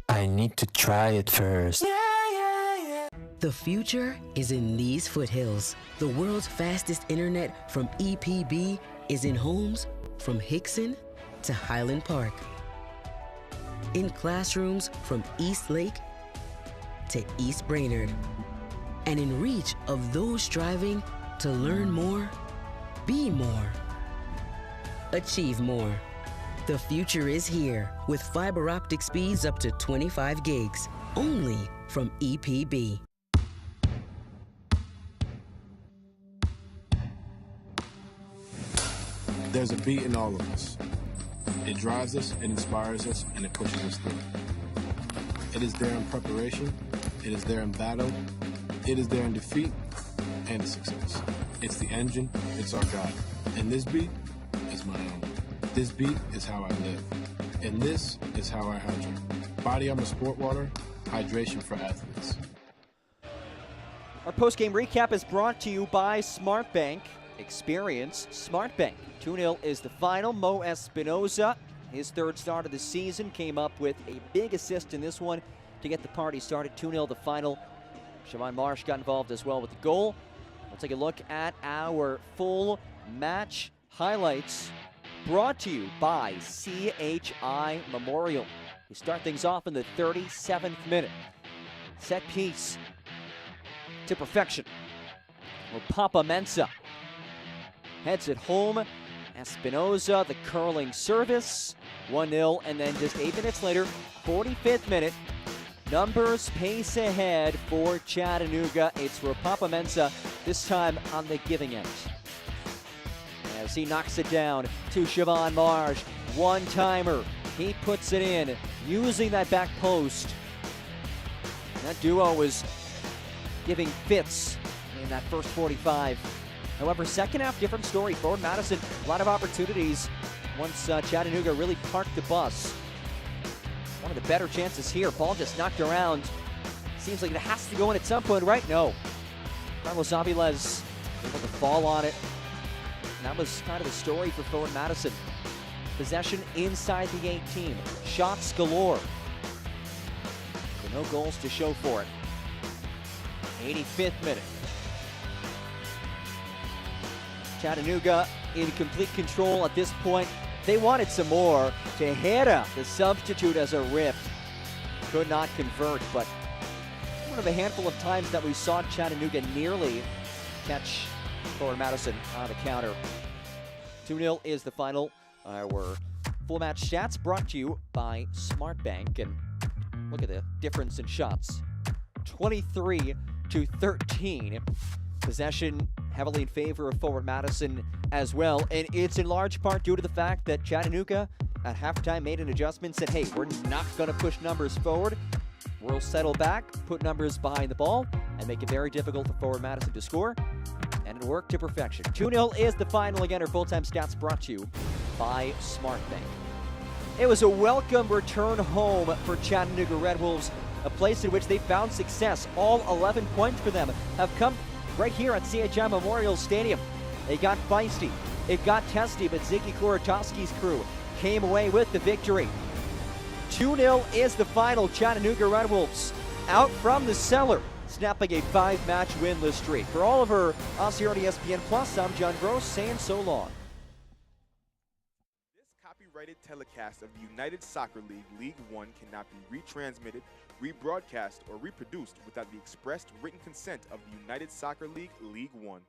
I need to try it first. The future is in these foothills. The world's fastest internet from EPB is in homes from Hickson to Highland Park. In classrooms from East Lake to East Brainerd. And in reach of those striving to learn more, be more, achieve more. The future is here with fiber optic speeds up to 25 gigs, only from EPB. There's a beat in all of us. It drives us, it inspires us, and it pushes us through. It is there in preparation, it is there in battle, it is there in defeat, and in success. It's the engine, it's our guide. And this beat is my own. This beat is how I live. And this is how I hydrate. Body Armor Sport Water, hydration for athletes. Our post-game recap is brought to you by SmartBank. Experience SmartBank. 2-0 is the final. Mo Espinoza, his 3rd start of the season, came up with a big assist in this one to get the party started. 2-0 the final. Siobhan Marsh got involved as well with the goal. We'll take a look at our full match highlights brought to you by CHI Memorial. We start things off in the 37th minute. Set piece to perfection. Papa Mensa heads it home. Espinoza, the curling service. 1-0, and then just 8 minutes later, 45th minute, numbers pace ahead for Chattanooga. It's Papa Mensa, this time on the giving end. As he knocks it down to Siobhan Marsh. One-timer. He puts it in, using that back post. That duo was giving fits in that first 45. However, second half, different story. Forward Madison, a lot of opportunities once Chattanooga really parked the bus. One of the better chances here. Ball just knocked around. Seems like it has to go in at some point, right? No. Carlos Aviles able to fall on it. And that was kind of the story for Forward Madison. Possession inside the 18. Shots galore. But no goals to show for it. 85th minute. Chattanooga in complete control at this point. They wanted some more. Tejeda, the substitute, as a rip. Could not convert, but one of a handful of times that we saw Chattanooga nearly catch Forward Madison on the counter. 2-0 is the final. Our full match stats brought to you by SmartBank. And look at the difference in shots. 23-13. Possession heavily in favor of Forward Madison as well. And it's in large part due to the fact that Chattanooga at halftime made an adjustment, said, hey, we're not going to push numbers forward. We'll settle back, put numbers behind the ball, and make it very difficult for Forward Madison to score. And it worked to perfection. 2-0 is the final. Again, our full-time stats brought to you by SmartBank. It was a welcome return home for Chattanooga Red Wolves, a place in which they found success. All 11 points for them have come right here at CHI Memorial Stadium. They got feisty, it got testy, but Ziggy Kuratowski's crew came away with the victory. 2-0 is the final. Chattanooga Red Wolves out from the cellar, snapping a 5-match winless streak. For all of her, us here on ESPN Plus, I'm John Gross saying so long. This copyrighted telecast of the United Soccer League League One cannot be retransmitted, rebroadcast, or reproduced without the expressed written consent of the United Soccer League League One.